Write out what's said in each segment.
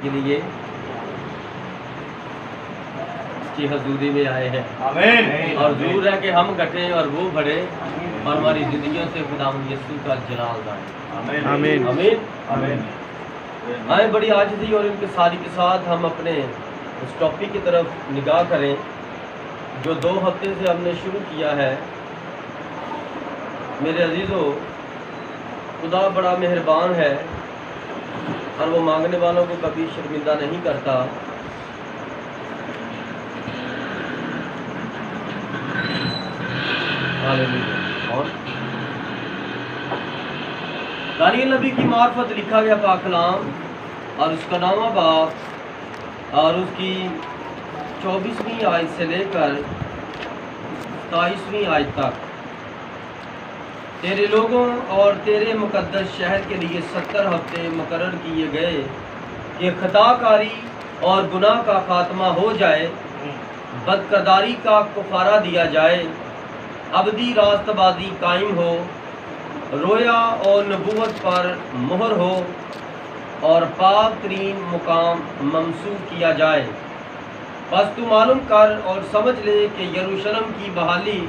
کے لیے اس کی حضوری میں آئے ہیں آمین۔ اور ضرور ہے کہ ہم گھٹیں اور وہ بڑھے اور ہماری زندگیوں سے خداوند یسوع کا جلال گائے۔ آمین۔ آمین آمین آمین۔ آئیں بڑی عاجزی اور ان کے ساری کے ساتھ ہم اپنے اس ٹاپک کی طرف نگاہ کریں جو 2 ہفتے سے ہم نے شروع کیا ہے۔ میرے عزیزو، خدا بڑا مہربان ہے اور وہ مانگنے والوں کو کبھی شرمندہ نہیں کرتا۔ ہاللیلویہ۔ اور دانیل نبی کی معرفت لکھا گیا پاک کلام اور اس کا 9واں باب اور اس کی 24ویں آیت سے لے کر 27ویں آیت تک، تیرے لوگوں اور تیرے مقدس شہر کے لیے 70 ہفتے مقرر کیے گئے کہ خطا کاری اور گناہ کا خاتمہ ہو جائے، بدکرداری کا کفارہ دیا جائے، ابدی راست بازی قائم ہو، رویا اور نبوت پر مہر ہو اور پاک ترین مقام ممسوح کیا جائے۔ بس تو معلوم کر اور سمجھ لے کہ یروشلم کی بحالی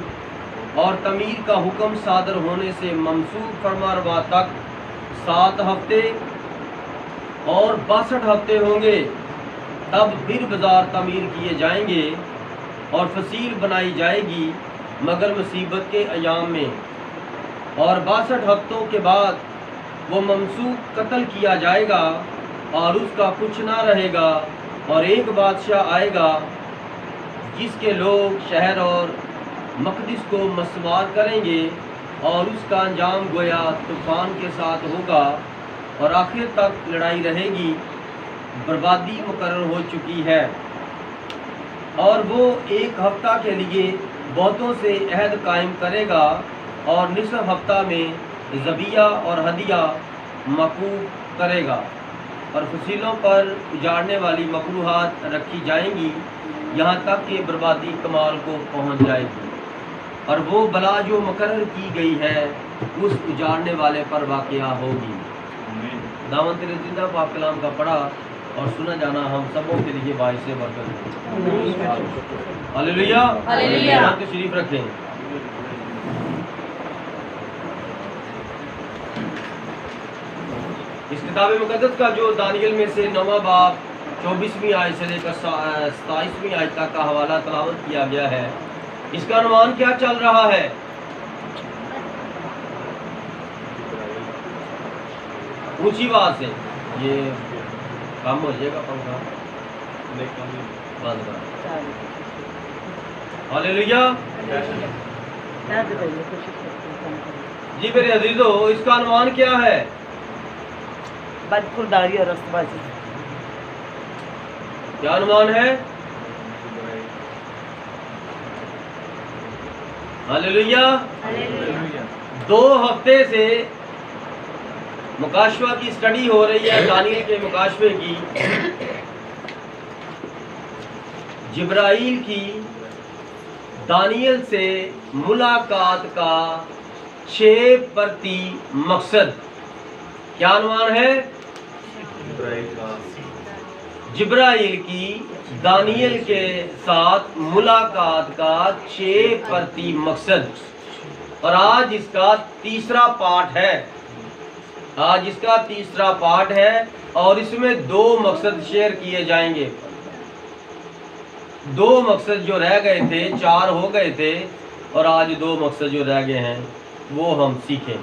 اور تعمیر کا حکم صادر ہونے سے منسوخ فرما روا تک 7 ہفتے اور 62 ہفتے ہوں گے، تب پھر بازار تعمیر کیے جائیں گے اور فصیل بنائی جائے گی مگر مصیبت کے ایام میں، اور 62 ہفتوں کے بعد وہ ممسوخ قتل کیا جائے گا اور اس کا کچھ نہ رہے گا، اور ایک بادشاہ آئے گا جس کے لوگ شہر اور مقدس کو مسمار کریں گے، اور اس کا انجام گویا طوفان کے ساتھ ہوگا اور آخر تک لڑائی رہے گی، بربادی مقرر ہو چکی ہے۔ اور وہ 1 ہفتہ کے لیے بہتوں سے عہد قائم کرے گا اور نصف ہفتہ میں ذبیحہ اور ہدیہ موقوف کرے گا، اور فصیلوں پر اجاڑنے والی مکروہات رکھی جائیں گی یہاں تک کہ بربادی کمال کو پہنچ جائے گی، اور وہ بلا جو مقرر کی گئی ہے اس اجاڑنے والے پر واقعہ ہوگی۔ دامن تیرے زندہ پاک کلام کا پڑھا اور سنا جانا ہم سبوں کے لیے باعث برکت ہے۔ ہاللیلویہ۔ ہاللیلویہ۔ تشریف رکھیں۔ اس کتاب مقدس کا جو دانیل میں سے 9واں باب 24ویں آیت سے لے کر 27ویں آیت تک کا حوالہ تلاوت کیا گیا ہے، اس کا عنوان کیا چل رہا ہے؟ اونچی آواز سے، یہ کام ہو جائے گا پنکھا بند کر۔ ہاللیلویہ۔ جی میرے عزیزو، اس کا عنوان کیا ہے؟ بدکرداری اور راست بازی۔ کیا عنوان ہے؟ ہاللیلویہ۔ 2 ہفتے سے مکاشفہ کی سٹڈی ہو رہی ہے، دانیل کے مکاشفے کی، جبرائیل کی دانیل سے ملاقات کا 6 پرتی مقصد۔ کیا عنوان ہے؟ جبرائیل کی دانیل کے ساتھ ملاقات کا 6 پرتی مقصد، اور آج اس کا تیسرا پارٹ ہے۔ آج اس کا تیسرا پارٹ ہے اور اس میں 2 مقصد شیئر کیے جائیں گے۔ 2 مقصد جو رہ گئے تھے، 4 ہو گئے تھے، اور آج 2 مقصد جو رہ گئے ہیں وہ ہم سیکھیں۔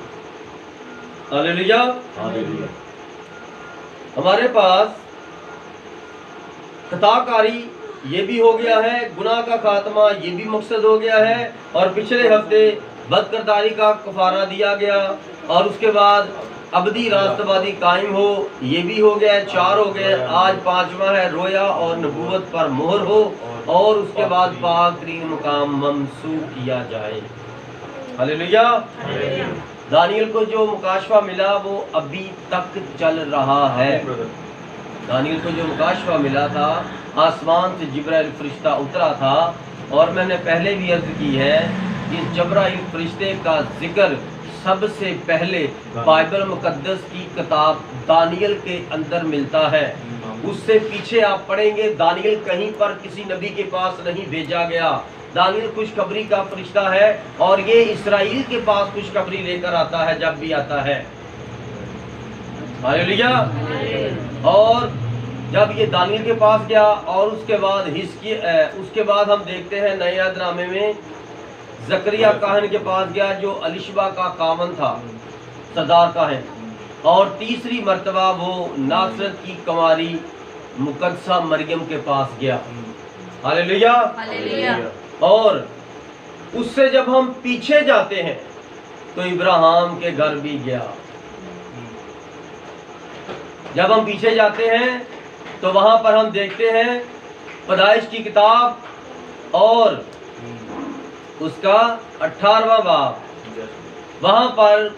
ہاللیلویہ۔ ہمارے پاس خطا کاری یہ بھی ہو گیا ہے، گناہ کا خاتمہ یہ بھی مقصد ہو گیا ہے، اور پچھلے ہفتے بدکرداری کا کفارہ دیا گیا، اور اس کے بعد ابدی راست بازی قائم ہو یہ بھی ہو گیا ہے، 4 ہو گئے۔ آج 5واں ہے رویا اور نبوت پر مہر ہو، اور اس کے بعد پاک ترین مقام ممسوح کیا جائے۔ ہاللیلویہ۔ دانیل کو جو مکاشفہ ملا وہ ابھی تک چل رہا ہے۔ دانیل کو جو مکاشفہ ملا تھا، آسمان سے جبرائیل فرشتہ اترا تھا، اور میں نے پہلے بھی عرض کی ہے کہ جبرائیل فرشتے کا ذکر سب سے پہلے بائبل مقدس کی کتاب دانیل کے اندر ملتا ہے، उससे पीछे आप पढ़ेंगे दानियल कहीं पर किसी नबी के पास नहीं भेजा गया। दानियल खुशखबरी का फरिश्ता है और ये इसराइल के पास खुशखबरी लेकर आता है जब भी आता है। हालेलुया। और जब ये दानियल के पास गया और उसके बाद हम देखते हैं नए अहदनामे में जकरिया काहन के पास गया जो अलिशबा का कामन था, सरदार काहन। और तीसरी मर्तबा वो नासरत की कुमारी मुकद्दसा मरियम के पास गया। हालेलुया। और उससे जब हम पीछे जाते हैं तो इब्राहिम के घर भी गया। जब हम पीछे जाते हैं तो वहां पर हम देखते हैं पैदाइश की किताब और उसका 18वां बाब, वहां पर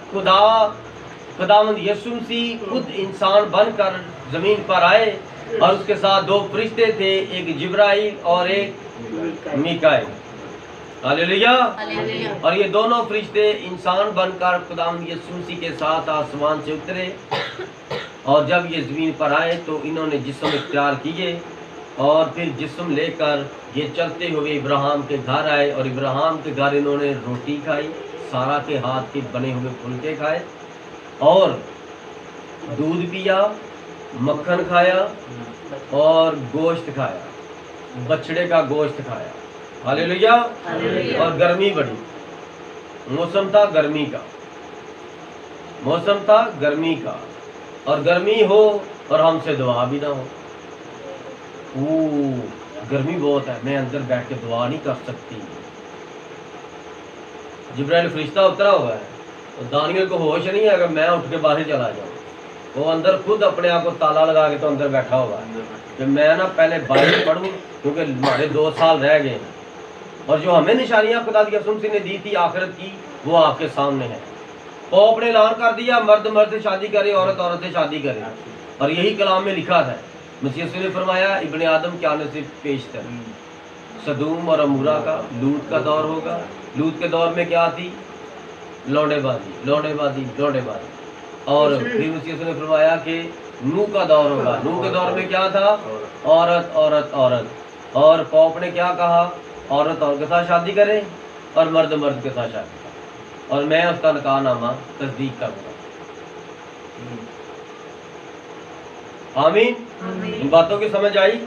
खुदावंद यीशु मसीह खुद इंसान बनकर जमीन पर आए और उसके साथ दो फरिश्ते थे, एक जिब्राइल और एक मीकाईल। हालेलुया। और ये दोनों फरिश्ते इंसान बनकर खुदावंद यीशु मसीह के साथ आसमान से उतरे और जब ये ज़मीन पर आए तो इन्होंने जिस्म इख्तियार किए और फिर जिस्म लेकर ये चलते हुए इब्राहिम के घर आए और इब्राहिम के घर इन्होंने रोटी खाई, सारा के हाथ के बने हुए फुलके खाए और दूध पिया, मक्खन खाया और गोश्त खाया, बछड़े का गोश्त खाया। हालेलुया। और गर्मी बढ़ी, मौसम था गर्मी का, मौसम था गर्मी का, और गर्मी हो और हमसे दुआ भी ना हो। गर्मी बहुत है, मैं अंदर बैठ के दुआ नहीं कर सकती। जिब्राइल फरिश्ता उतरा हुआ है तो दानियल को होश नहीं है अगर मैं उठ के बाहर चला जाऊँ। वो अंदर खुद अपने आप को ताला लगा के तो अंदर बैठा हुआ है कि मैं ना पहले बाइबल पढ़ूँ क्योंकि हमारे 2 साल रह गए हैं और जो हमें निशानियाँ खुदा की कसम से ने दी थी आखिरत की वो आपके सामने है। पॉप ने ऐलान कर दिया मर्द मर्द से शादी करे, औरत औरत से शादी करे, और यही कलाम में लिखा था। मसीह ने फरमाया इब्ने आदम क्या नसीब पेश था, सदूम और अमूरा का, लूत का दौर होगा। लूत के दौर में क्या थी? लौंडेबाजी लौंडेबाजी लौंडेबाजी। और फिर मसीह ने फरमाया कि नूह का दौर होगा। नूह के दौर में क्या था? औरत औरत औरत। और पॉप ने क्या कहा? औरत औरत के साथ शादी करे और मर्द मर्द के साथ शादी करे, और मैं उसका निकाहनामा तस्दीक करूँगा। आमीन। इन बातों की समझ आई?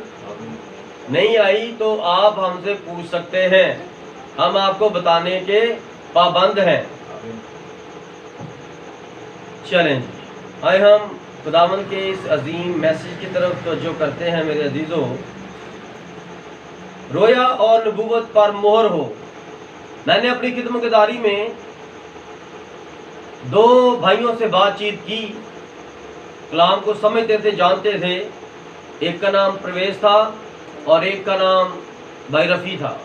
नहीं आई तो आप हमसे पूछ सकते हैं, हम आपको बताने के पाबंद हैं। चलें, आए हम खुदावंद के इस अजीम मैसेज की तरफ तवज्जो करते हैं। मेरे अजीजों, रोया और नबूवत पर मोहर हो। मैंने अपनी खिदमतगारी में 2 भाइयों से बातचीत की, कलाम को समझते थे, जानते थे। एक का नाम प्रवेश था और एक का नाम भाई रफ़ी था।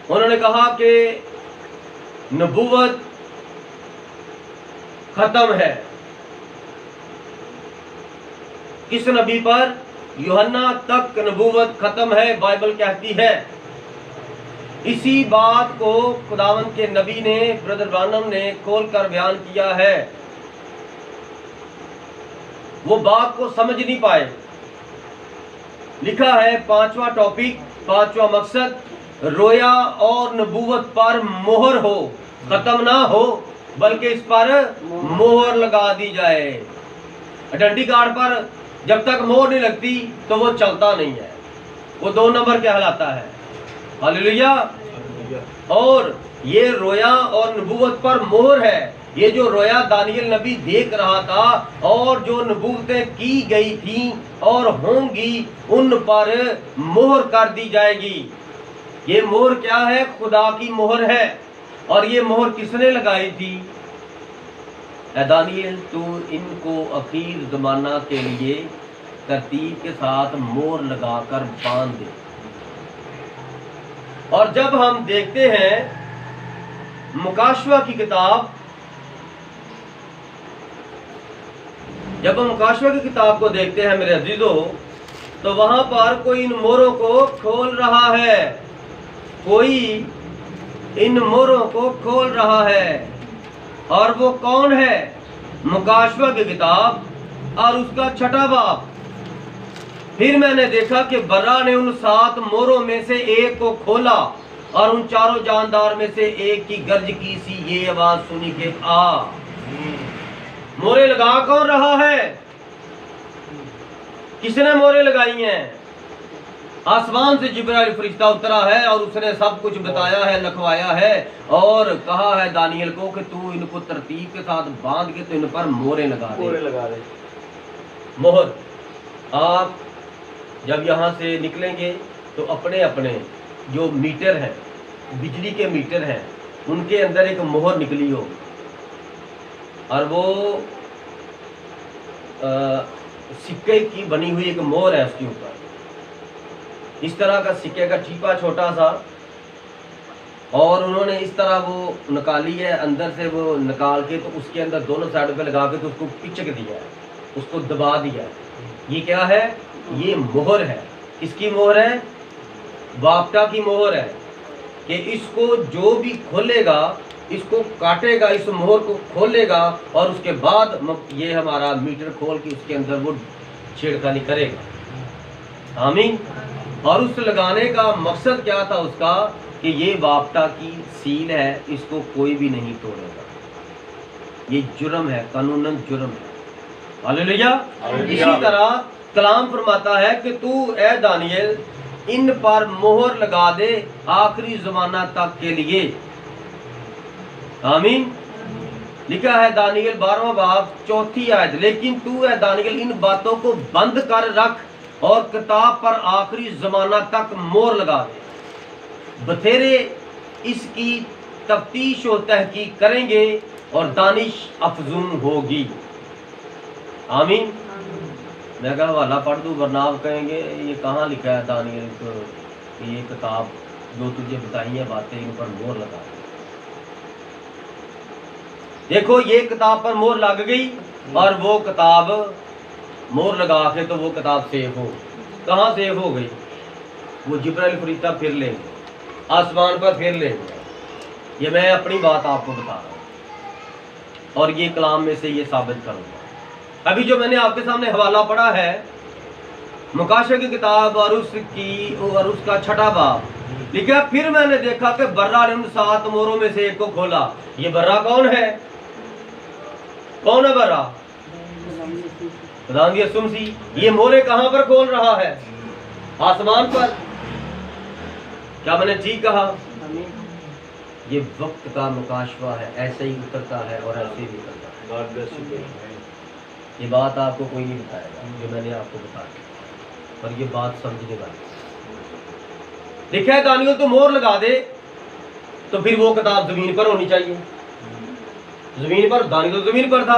उन्होंने कहा कि नबूवत खत्म है। किस नबी पर? यूहन्ना तक नबूवत खत्म है, बाइबल कहती है। इसी बात को खुदावंद के नबी ने, ब्रदर ब्रानम ने खोल कर बयान किया है। वो बात को समझ नहीं पाए। लिखा है 5वां टॉपिक, 5वां मकसद, रोया और नबूवत पर मोहर हो, खत्म ना हो बल्कि इस पर मोहर लगा दी जाए। आइडेंटिटी कार्ड पर जब तक मोहर नहीं लगती तो वो चलता नहीं है, वो 2 नंबर कहलाता है। हालेलुया। और ये रोया और नबूवत पर मोहर है। ये जो रोया दानियल नबी देख रहा था और जो नबूवतें की गई थी और होंगी उन पर मोहर कर दी जाएगी। ये मोहर क्या है? खुदा की मोहर है। और ये मोहर किसने लगाई थी? ऐ दानियल, तू इनको आखिर ज़माना के लिए तरतीब के साथ मोहर लगाकर बांध दे। और जब हम देखते हैं मुकाशवा की किताब, जब हम मुकाशवा की किताब को देखते हैं मेरे अजीजों, तो वहां पर कोई इन मोहरों को खोल रहा है, कोई इन मोहरों को खोल रहा है। और वो कौन है? मुकाशवा की किताब और उसका 6वां बाब। फिर मैंने देखा कि बर्रा ने उन 7 मोहरों में से एक को खोला और उन चारों जानदार में से एक की गर्ज की सी ये आवाज सुनी कि आ। मोहरें लगा कौन रहा है? किसने मोहरें लगाई हैं? आसमान से जिब्राइल फरिश्ता उतरा है और उसने सब कुछ बताया है, लिखवाया है और कहा है दानियल को कि तू इनको तरतीब के साथ बांध के तो इन पर मोहरें लगा दे। मोहर, आप जब यहाँ से निकलेंगे तो अपने अपने जो मीटर हैं, बिजली के मीटर हैं, उनके अंदर एक मोहर निकली होगी और वो सिक्के की बनी हुई एक मोहर है उसके ऊपर। इस तरह का सिक्के का टीपा छोटा सा, और उन्होंने इस तरह वो निकाली है, अंदर से वो निकाल के तो उसके अंदर दोनों साइड पे लगा के तो उसको पिचक दिया है, उसको दबा दिया है। ये क्या है? ये मोहर है। किसकी मोहर है? वाप्ता की मोहर है कि इसको जो भी खोलेगा, इसको काटेगा, इस मोहर को खोलेगा और उसके बाद ये हमारा मीटर खोल के उसके अंदर वो छेड़खानी करेगा। आमीन। और उस लगाने का मकसद क्या था उसका? कि ये वाप्ता की सील है, इसको कोई भी नहीं तोड़ेगा। ये जुर्म है, कानूनन जुर्म है। हालेलुया। इसी तरह कलाम फरमाता है कि तू ए दानियल इन पर मोहर लगा दे आखिरी जमाना तक के लिए। आमीन। लिखा है दानियल 12वां बाब 4थी आयत, लेकिन तू ए दानियल इन बातों को बंद कर रख और किताब पर आखिरी जमाना तक मोहर लगा दे। बतेरे इसकी तफ्तीश और तहकीक करेंगे और दानिश अफजूम होगी। आमीन। मैं कहा हवाला पढ़ दूँ वरना आप कहेंगे ये कहाँ लिखा है दानियल को, ये किताब जो तुझे बताई है बातें इन पर मोहर लगा। देखो ये किताब पर मोहर लग गई और वो किताब मोहर लगा के तो वो किताब सेफ हो। कहाँ सेफ हो गई? वो जिब्राइल फरिश्ता फिर लेंगे, आसमान पर फिर लेंगे। ये मैं अपनी बात आपको बता रहा हूँ और ये कलाम में से ये साबित करूँगा। अभी जो मैंने आपके सामने हवाला पढ़ा है मुकाशे की किताब और उसका 6ठा बाब लिखा, फिर मैंने देखा कि बर्रा ने उन 7 मोहरों में से एक को खोला। ये बर्रा कौन है? कौन है बर्रा? खुदावंद यीशु मसीह। ये मोहरें कहां पर खोल रहा है? आसमान पर। क्या मैंने ठीक कहा? ये वक्त का मुकाशवा है, ऐसे ही उतरता है और ऐसे ही निकलता है। ये बात आपको कोई नहीं बताएगा जो मैंने आपको बताया, पर ये बात समझने वाली। लिखा है दानियल तो मोहर लगा दे तो फिर वो किताब जमीन पर होनी चाहिए। जमीन पर, दानियल तो जमीन पर था।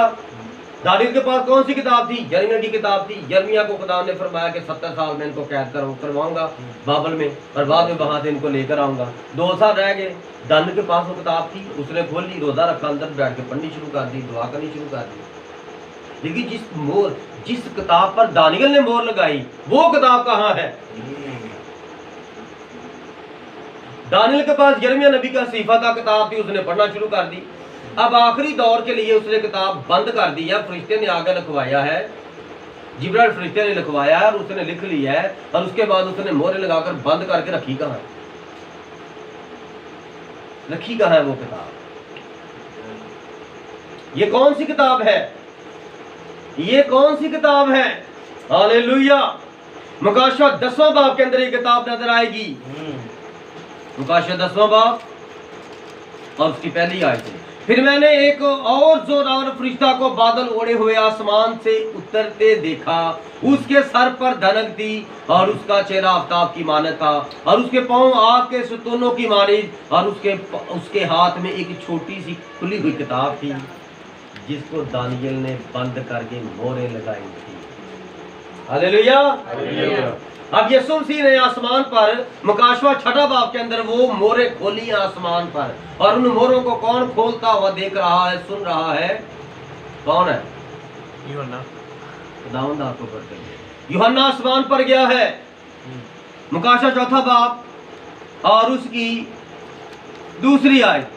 दानियल के पास कौन सी किताब थी? यिर्मयाह की किताब थी। यिर्मयाह को खुदा ने फरमाया कि 70 साल में इनको कैद करवाऊंगा बाबल में और बाद में वहां से इनको लेकर आऊंगा। 2 साल रह गए। दानियल के पास वो किताब थी, उसने खोल ली, रोजा रखा, अंदर बैठ के पढ़नी शुरू कर दी, दुआ करनी शुरू कर दी। लेकिन जिस किताब पर दानियल ने मोहर लगाई वो किताब कहाँ है? दानियल के पास यिर्मयाह नबी का सीफा का किताब थी, उसने पढ़ना शुरू कर दी। अब आखिरी दौर के लिए उसने किताब बंद कर दी है। फरिश्ते ने आगे लिखवाया है, जिब्राइल फरिश्ते ने लिखवाया है और उसने लिख लिया है और उसके बाद उसने मोहरें लगाकर बंद करके रखी कहाँ है? रखी कहाँ है वो किताब? ये कौन सी किताब है? ये कौन सी किताब है? हालेलुया। मुकाशा 10वां बाब के अंदर ये किताब नजर आएगी। मुकाशा 10वां बाब और उसकी पहली आयत है। फिर मैंने एक और जोरदार फरिश्ता को बादल ओढ़े हुए आसमान से उतरते देखा। उसके सर पर धनक थी और उसका चेहरा आफताब की मानद था और उसके पांव आग के सुतूनों की मानद और उसके हाथ में एक छोटी सी खुली हुई किताब थी जिसको दानियल ने बंद करके मोहरें लगाई थी। हालेलुया। अब यीशु मसीह ने आसमान पर मुकाशवा 6ठा बाब के अंदर वो मोहरें खोली आसमान पर और उन मोहरों को कौन खोलता हुआ देख रहा है, सुन रहा है? कौन है? यूहन्ना। खुदावंद आपको पढ़ते हैं। यूहन्ना आसमान पर गया है। मुकाशवा 4था बाब और उसकी दूसरी आयत,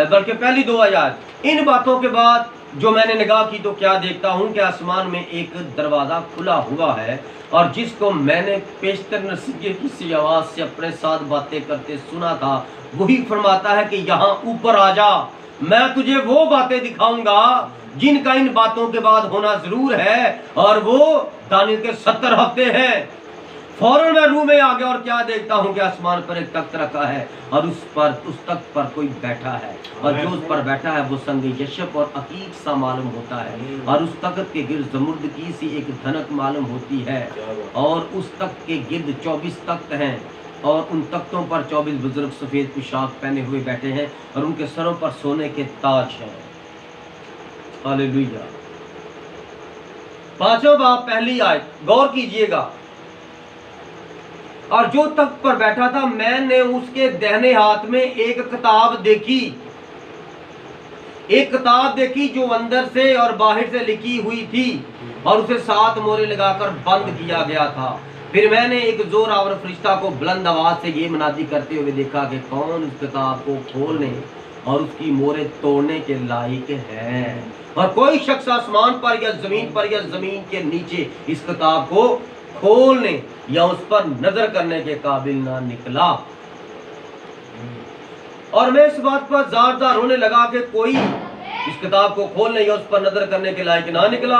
बल्कि पहली 2 आयत। इन बातों के बाद जो मैंने निगाह की तो क्या देखता हूँ कि आसमान में एक दरवाज़ा खुला हुआ है, और जिसको मैंने पेशतर नसीह किसी आवाज़ से अपने साथ बातें करते सुना था, वही फरमाता है कि यहाँ ऊपर आ जा, मैं तुझे वो बातें दिखाऊंगा जिनका इन बातों के बाद होना जरूर है, और वो दानियल के 70 हफ्ते हैं। फौरन मैं रूह में आ गया और क्या देखता हूँ कि आसमान पर एक तख्त रखा है, और उस तख्त पर कोई बैठा है, और जो उस पर बैठा है वो संग यशब और अकीक सा मालूम होता है, और उस तख्त के गिर्द जमुर्द की सी एक धनक मालूम होती है, और उस तख्त के गिर्द 24 तख्त हैं, और उन तख्तों पर 24 बुजुर्ग सफेद पोशाक पहने हुए बैठे हैं, और उनके सरों पर सोने के ताज हैं। हालेलुया। 5वां बाब पहली आयत गौर कीजिएगा। और जो तख्त पर बैठा था, मैंने उसके दाहिने हाथ में एक किताब देखी, एक किताब देखी जो अंदर से और बाहर से लिखी हुई थी, और उसे 7 मोहरें लगाकर बंद किया गया था। फिर मैंने एक जोरावर फरिश्ता को बुलंद आवाज से ये मुनादी करते हुए देखा कि कौन इस किताब को खोलने और उसकी मोहरें तोड़ने के लायक है, और कोई शख्स आसमान पर या जमीन के नीचे इस किताब को खोलने या उस पर नजर करने के काबिल ना निकला। और मैं इस बात पर जार रोने लगा कि कोई इस किताब को खोलने या उस पर नजर करने के लायक ना निकला।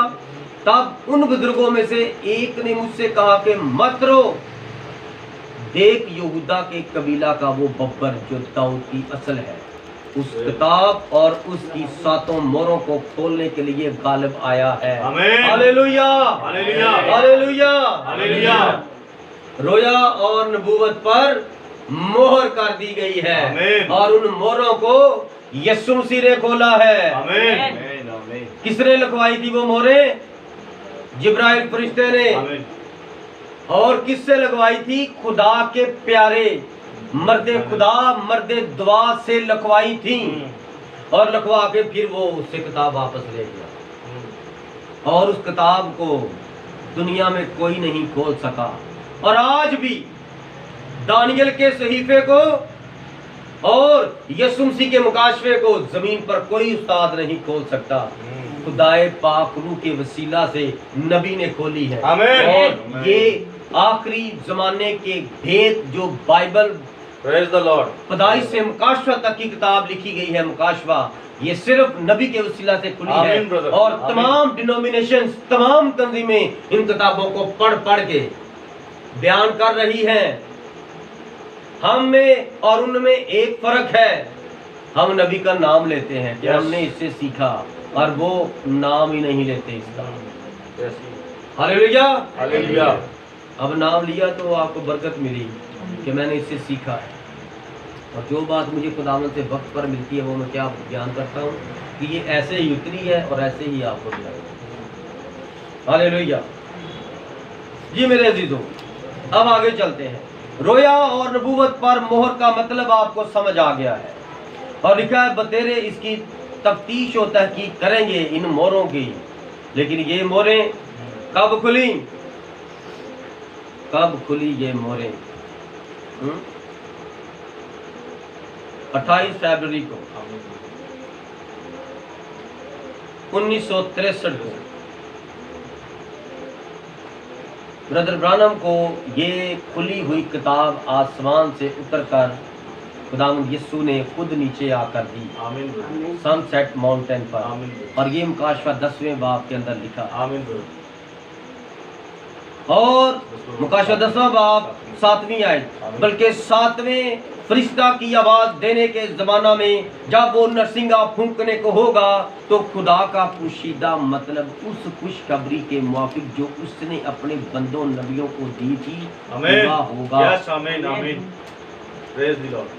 तब उन बुजुर्गों में से एक ने मुझसे कहा कि मत रो, देख यहूदा के कबीला का वो बब्बर जो दाऊद की असल है, उस किताब और उसकी 7 मोहरों को खोलने के लिए गालिब आया है। Hallelujah, hallelujah, hallelujah, hallelujah. रोया और नबूवत पर मोहर कर दी गई है, और उन मोहरों को यीशु मसीह ने खोला है। आमीन। किसने लिखवाई थी वो मोहरें? जिब्राइल फरिश्ते ने। और किससे लगवाई थी? खुदा के प्यारे मर्दे खुदा मर्दे दुआ से लिखवाई थी, और लिखवा के फिर वो उससे किताब वापस ले गया, और उस किताब को दुनिया में कोई नहीं खोल सका। और आज भी दानियल के सहीफे को और यीशु मसीह के मुकाशफे को जमीन पर कोई उस्ताद नहीं खोल सकता। खुदाए पाक रूह के वसीला से नबी ने खोली है। और ये आखिरी जमाने के भेद जो बाइबल पैदाइश से मुकाशवा तक की किताब लिखी गई है, मुकाशवा, ये सिर्फ नबी के वसीला से खुली है। और तमाम डिनोमिनेशंस, तमाम तंजीमें इन किताबों को पढ़ के बयान कर रही हैं। हम में और उनमें एक फर्क है, हम नबी का नाम लेते हैं कि हमने इससे सीखा, और वो नाम ही नहीं लेते इसका। Hallelujah, hallelujah. अब नाम लिया तो आपको बरकत मिली कि मैंने इससे सीखा है, और जो बात मुझे खुदावंद से वक्त पर मिलती है वो मैं क्या बयान करता हूँ कि ये ऐसे ही उतरी है और ऐसे ही आपको मिला। हालेलुया जी मेरे अजीजों, अब आगे चलते हैं। रोया और नबूवत पर मोहर का मतलब आपको समझ आ गया है, और लिखा है बतेरे इसकी तफ्तीश और तहकीक करेंगे इन मोहरों की। लेकिन ये मोहरें कब खुली? कब खुली ये मोहरें? 28 फरवरी को 1963 को ब्रदर ब्रानम को ये खुली हुई किताब आसमान से उतरकर खुदावंद यीशु ने खुद नीचे आकर दी, सनसेट माउंटेन पर। और ये मुकाशवा 10वें बाब के अंदर लिखा। और मुकाशवा 10वां बाब 7वीं आयत, बल्कि 7वें फरिश्ता की आवाज देने के जमाना में जब वो नरसिंगा फूंकने को होगा, तो खुदा का पोशीदा मतलब उस खुशखबरी के मुआफिक जो उसने अपने बंदों नबियों को दी थी पूरा होगा। यस, आमीन, आमीन। Praise the Lord.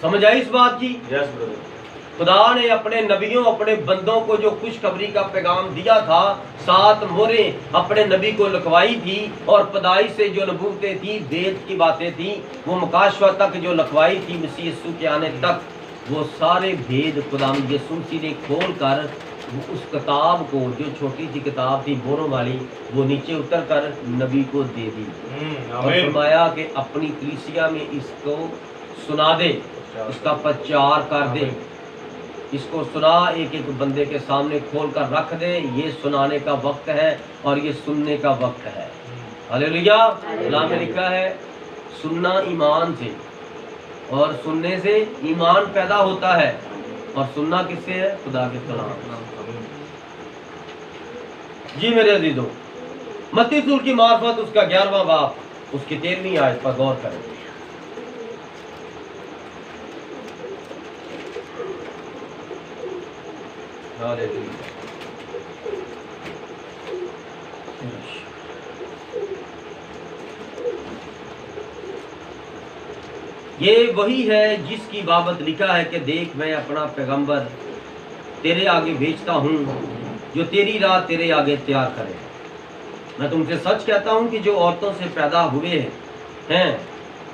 समझ आई इस बात की? Yes brother. खुदा ने अपने नबियों, अपने बंदों को जो खुशखबरी का पैगाम दिया था, 7 मोहरें अपने नबी को लिखवाई थी, और पैदाइश से जो नबूवतें थी, वेद की बातें थी, वो मुकाशवा तक जो लिखवाई थी मसीह यीशु के आने तक, वो सारे भेद खुदावंद यीशु मसीह ने खोल कर उस किताब को, जो छोटी सी किताब थी मोहरों वाली, वो नीचे उतर कर नबी को दे दी, और फरमाया कि अपनी कलीसिया में इसको सुना दे, इसका प्रचार कर दे। اس کو سنا، ایک ایک بندے کے سامنے کھول کر رکھ دے. یہ سنانے کا وقت ہے اور یہ سننے کا وقت ہے. ہلیلویا. اللہ میں لکھا ہے سننا ایمان سے، اور سننے سے ایمان پیدا ہوتا ہے، اور سننا کس سے ہے؟ خدا کے کلام. جی میرے عزیزوں، متی رسول کی معرفت اس کا 11واں باب اس کی 13ویں آیت پر غور کریں. یہ وہی ہے جس کی بابت لکھا ہے کہ دیکھ میں اپنا پیغمبر تیرے آگے بھیجتا ہوں جو تیری راہ تیرے آگے تیار کرے. میں تم سے سچ کہتا ہوں کہ جو عورتوں سے پیدا ہوئے ہیں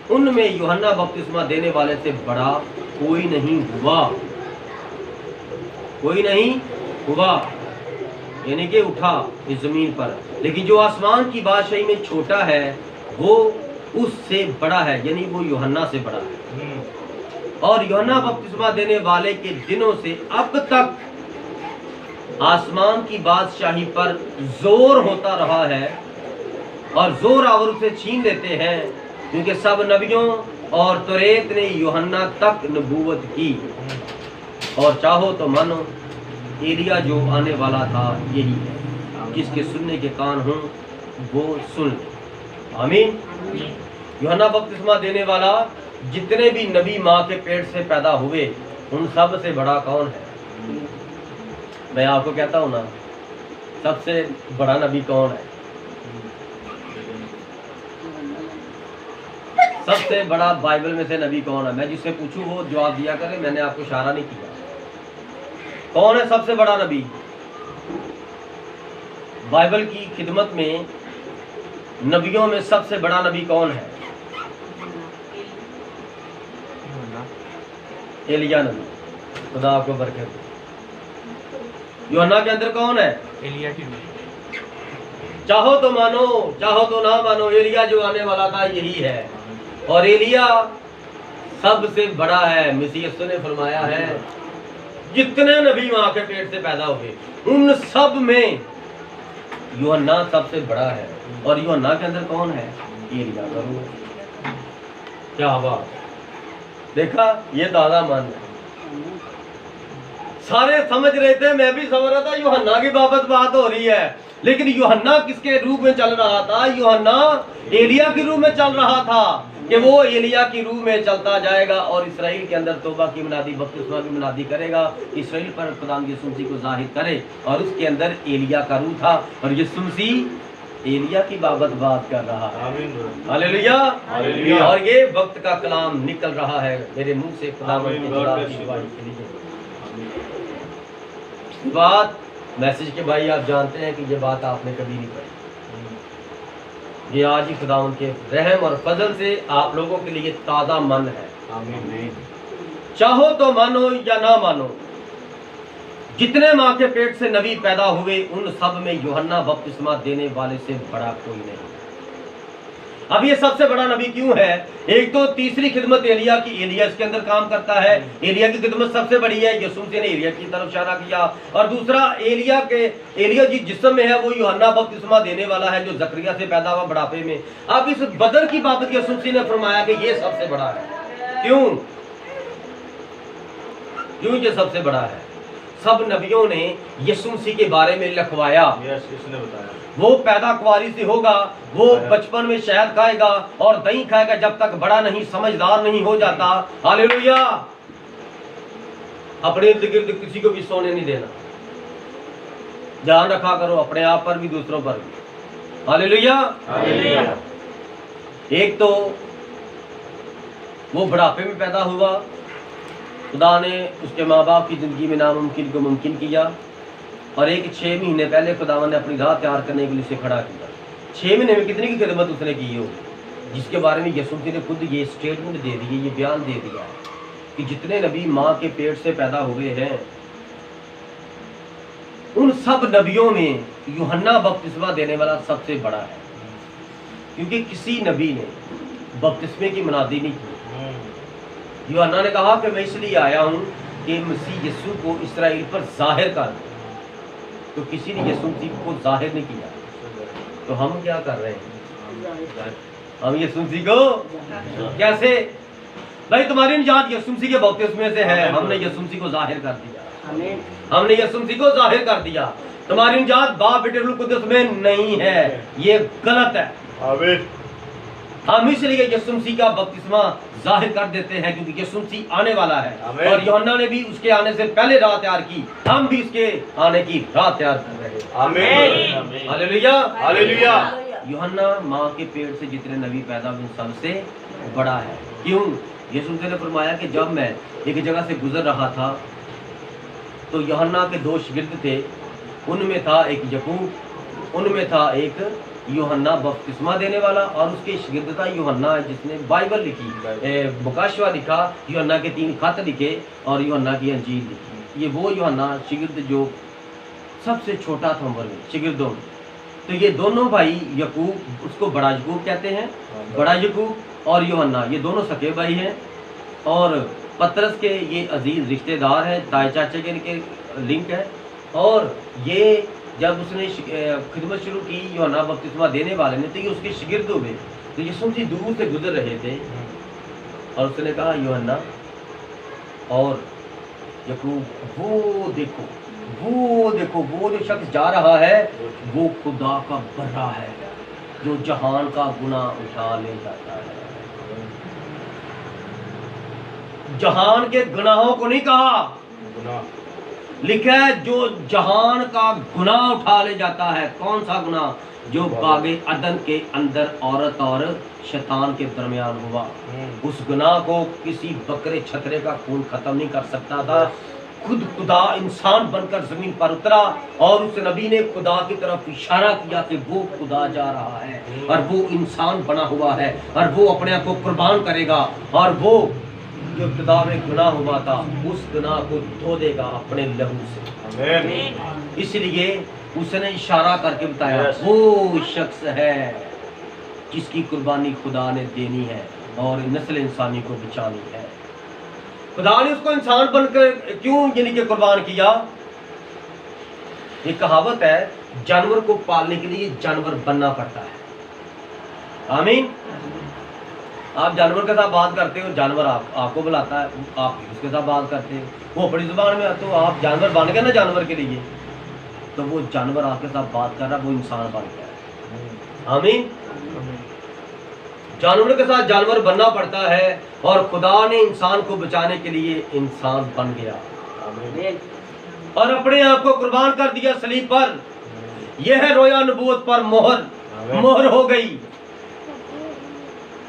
ان میں یوحنا بپتسمہ دینے والے سے بڑا کوئی نہیں ہوا. کوئی نہیں ہوا یعنی کہ اٹھا اس زمین پر، لیکن جو آسمان کی بادشاہی میں چھوٹا ہے وہ اس سے بڑا ہے، یعنی وہ یوحنا سے بڑا ہے. اور یوحنا بپتسمہ دینے والے کے دنوں سے اب تک آسمان کی بادشاہی پر زور ہوتا رہا ہے، اور زور آور اسے چھین لیتے ہیں، کیونکہ سب نبیوں اور توریت نے یوحنا تک نبوت کی. اور چاہو تو مانو ایلیا جو آنے والا تھا یہی ہے، جس کے سننے کے کان ہوں وہ سن لے. آمین. یوحنا بپتسمہ دینے والا جتنے بھی نبی ماں کے پیٹ سے پیدا ہوئے ان سب سے بڑا کون ہے؟ میں آپ کو کہتا ہوں نا، سب سے بڑا نبی کون ہے؟ سب سے بڑا بائبل میں سے نبی کون ہے؟ میں جس سے پوچھوں وہ جواب دیا کرے، میں نے آپ کو اشارہ نہیں کیا. کون ہے سب سے بڑا نبی بائبل کی خدمت میں؟ نبیوں میں سب سے بڑا نبی کون ہے؟ ایلیا نبی. خدا آپ کو برکت دے. یوحنا کے اندر کون ہے؟ ایلیا کی. چاہو تو مانو چاہو تو نہ مانو، ایلیا جو آنے والا تھا یہی ہے. اور ایلیا سب سے بڑا ہے. مسیح یسوع نے فرمایا ہے جتنے نبی ماں کے پیٹ سے پیدا ہوئے ان سب میں یوحنا سب سے بڑا ہے. اور یوحنا کے اندر کون ہے؟ ایلیا کا روح. کیا بات! دیکھا، یہ دادا من ہے. سارے سمجھ رہے تھے، میں بھی سمجھ رہا تھا یوحنا کی بابت بات ہو رہی ہے، لیکن یوحنا کس کے روح میں چل رہا تھا؟ یوحنا ایلیا کی روح میں چل رہا تھا، کہ وہ ایلیا کی روح میں چلتا جائے گا اور اسرائیل کے اندر توبہ کی منادی، بپتسمہ کی منادی کرے گا، اسرائیل پر خدا یسوع مسیح کو ظاہر کرے. اور اس کے اندر ایلیا کا روح تھا، اور یسوع مسیح ایلیا کی بابت بات کر رہا ہے. ہلیلویا. اور یہ وقت کا کلام نکل رہا ہے میرے منہ سے خدا کی گواہی کے لیے. بات میسج کے بھائی آپ جانتے ہیں کہ یہ بات آپ نے کبھی نہیں پڑھی. یہ آج ہی خداوند کے رحم اور فضل سے آپ لوگوں کے لیے تازہ من ہے. چاہو تو مانو یا نہ مانو، جتنے ماں کے پیٹ سے نبی پیدا ہوئے ان سب میں یوحنا بپتسمہ دینے والے سے بڑا کوئی نہیں. اب یہ سب سے بڑا نبی کیوں ہے؟ ایک تو تیسری خدمت ایلیا کی، ایلیا اس کے اندر کام کرتا ہے، ایلیا کی خدمت سب سے بڑی ہے. یسوع مسیح نے ایلیا کی طرف اشارہ کیا. اور دوسرا ایلیا جس جسم میں ہے وہ یوحنا بپتسمہ دینے والا ہے جو زکریا سے پیدا ہوا بڑھاپے میں. اب اس بدر کی بابت یسوع مسیح نے فرمایا کہ یہ سب سے بڑا ہے. کیوں یہ سب سے بڑا ہے؟ سب نبیوں نے یسوع مسیح کے بارے میں لکھوایا. وہ پیدا کواری سے ہوگا، وہ بچپن میں شہد کھائے گا اور دہی کھائے گا جب تک بڑا نہیں، سمجھدار نہیں ہو جاتا. ہلیلویا. اپنے ارد گرد کسی کو بھی سونے نہیں دینا. دھیان رکھا کرو اپنے آپ پر بھی دوسروں پر بھی. ہلیلویا. ایک تو وہ بڑھاپے میں پیدا ہوا، خدا نے اس کے ماں باپ کی زندگی میں ناممکن کو ممکن کیا. اور ایک 6 مہینے پہلے خداوند نے اپنی راہ تیار کرنے کے لیے اسے کھڑا کیا. 6 مہینے میں کتنی کی خدمت اس نے کی ہو، جس کے بارے میں یسوع مسیح نے خود یہ اسٹیٹمنٹ دے دی، یہ بیان دے دیا کہ جتنے نبی ماں کے پیٹ سے پیدا ہوئے ہیں ان سب نبیوں میں یوحنا بپتسمہ دینے والا سب سے بڑا ہے. کیونکہ کسی نبی نے بپتسمے کی منادی نہیں کی. یوحنا نے کہا کہ میں اس لیے آیا ہوں کہ مسیح یسوع کو اسرائیل پر ظاہر کر دے، تو کسی نے یسوع مسیح کو ظاہر نہیں کیا، تو ہم کیا کر رہے ہیں؟ ہم یسوع مسیح کو کیسے؟ بھائی تمہاری نجات یسوع مسیح کے بپتسمے سے ہے، ہم نے یسوع مسیح کو ظاہر کر دیا، ہم نے یسوع مسیح کو ظاہر کر دیا۔ تمہاری نجات باپ بیٹے روح القدس میں نہیں ہے، یہ غلط ہے۔ ہم اس لیے یسوع مسیح کا بپتسمہ ظاہر کر دیتے ہیں کیونکہ یسوع مسیح آنے والا ہے، اور یوحنا نے بھی اس کے آنے سے پہلے راہ تیار کی، ہم بھی اس کے آنے کی راہ تیار کر رہے ہیں۔ آمین، ہاللیلویہ، ہاللیلویہ۔ یوحنا ماں کے پیٹ سے جتنے نبی پیدا ہوئے سب سے بڑا ہے۔ کیوں؟ یسوع مسیح نے فرمایا کہ جب میں ایک جگہ سے گزر رہا تھا تو یوحنا کے 2 شاگرد تھے، ان میں تھا ایک یعقوب، ان میں تھا ایک یوحنا بپتسمہ دینے والا، اور اس کے شاگرد تھا یوحنا جس نے بائبل لکھی، مکاشوہ لکھا، یوحنا کے 3 خط لکھے اور یوحنا کی انجیل لکھی۔ یہ وہ یوحنا شاگرد جو سب سے چھوٹا تھا عمر میں شاگردوں میں۔ تو یہ دونوں بھائی یعقوب، اس کو بڑا یعقوب کہتے ہیں، بڑا یعقوب اور یوحنا یہ دونوں سکے بھائی ہیں، اور پترس کے یہ عزیز رشتہ دار ہیں، تائے چاچے کے لنک ہے۔ اور یہ جب اس نے خدمت شروع کی یوحنا بپتسمہ دینے والے نے، تو یہ اس کے شاگرد ہوئے، تو یسوع مسیح دور سے گزر رہے تھے اور اس نے کہا یوحنا اور یعقوب وہ دیکھو وہ جو شخص جا رہا ہے وہ خدا کا بڑا ہے جو جہان کا گناہ اٹھا لے جاتا ہے۔ جہان کے گناہوں کو نہیں کہا، لکھا ہے جو جہان کا گناہ اٹھا لے جاتا ہے۔ کون سا گناہ؟ جو باغ عدن کے اندر عورت اور شیطان کے درمیان ہوا۔ اس گناہ کو کسی بکرے چھترے کا خون ختم نہیں کر سکتا تھا۔ خود خدا انسان بن کر زمین پر اترا اور اس نبی نے خدا کی طرف اشارہ کیا کہ وہ خدا جا رہا ہے اور وہ انسان بنا ہوا ہے اور وہ اپنے آپ کو قربان کرے گا، اور وہ جو ابتدا میں گناہ ہوا تھا اس گناہ کو دھو دے گا اپنے لہو سے۔ اس لیے اس نے اشارہ کر کے بتایا وہ شخص ہے جس کی قربانی خدا نے دینی ہے اور نسل انسانی کو بچانی ہے۔ خدا نے اس کو انسان بن کر کیوں یعنی کہ قربان کیا؟ ایک کہاوت ہے جانور کو پالنے کے لیے جانور بننا پڑتا ہے۔ آمین۔ آپ جانور کے ساتھ بات کرتے ہو، جانور آپ کو بلاتا ہے، آپ اس کے ساتھ بات کرتے ہیں، وہ اپنی زبان میں تو آپ جانور بن گئے نا جانور کے لیے، تو وہ جانور آپ کے ساتھ بات کر رہا ہے، وہ انسان بن گیا ہے۔ آمین۔ جانور کے ساتھ جانور بننا پڑتا ہے اور خدا نے انسان کو بچانے کے لیے انسان بن گیا اور اپنے آپ کو قربان کر دیا صلیب پر۔ یہ ہے رویا نبوت پر مہر ہو گئی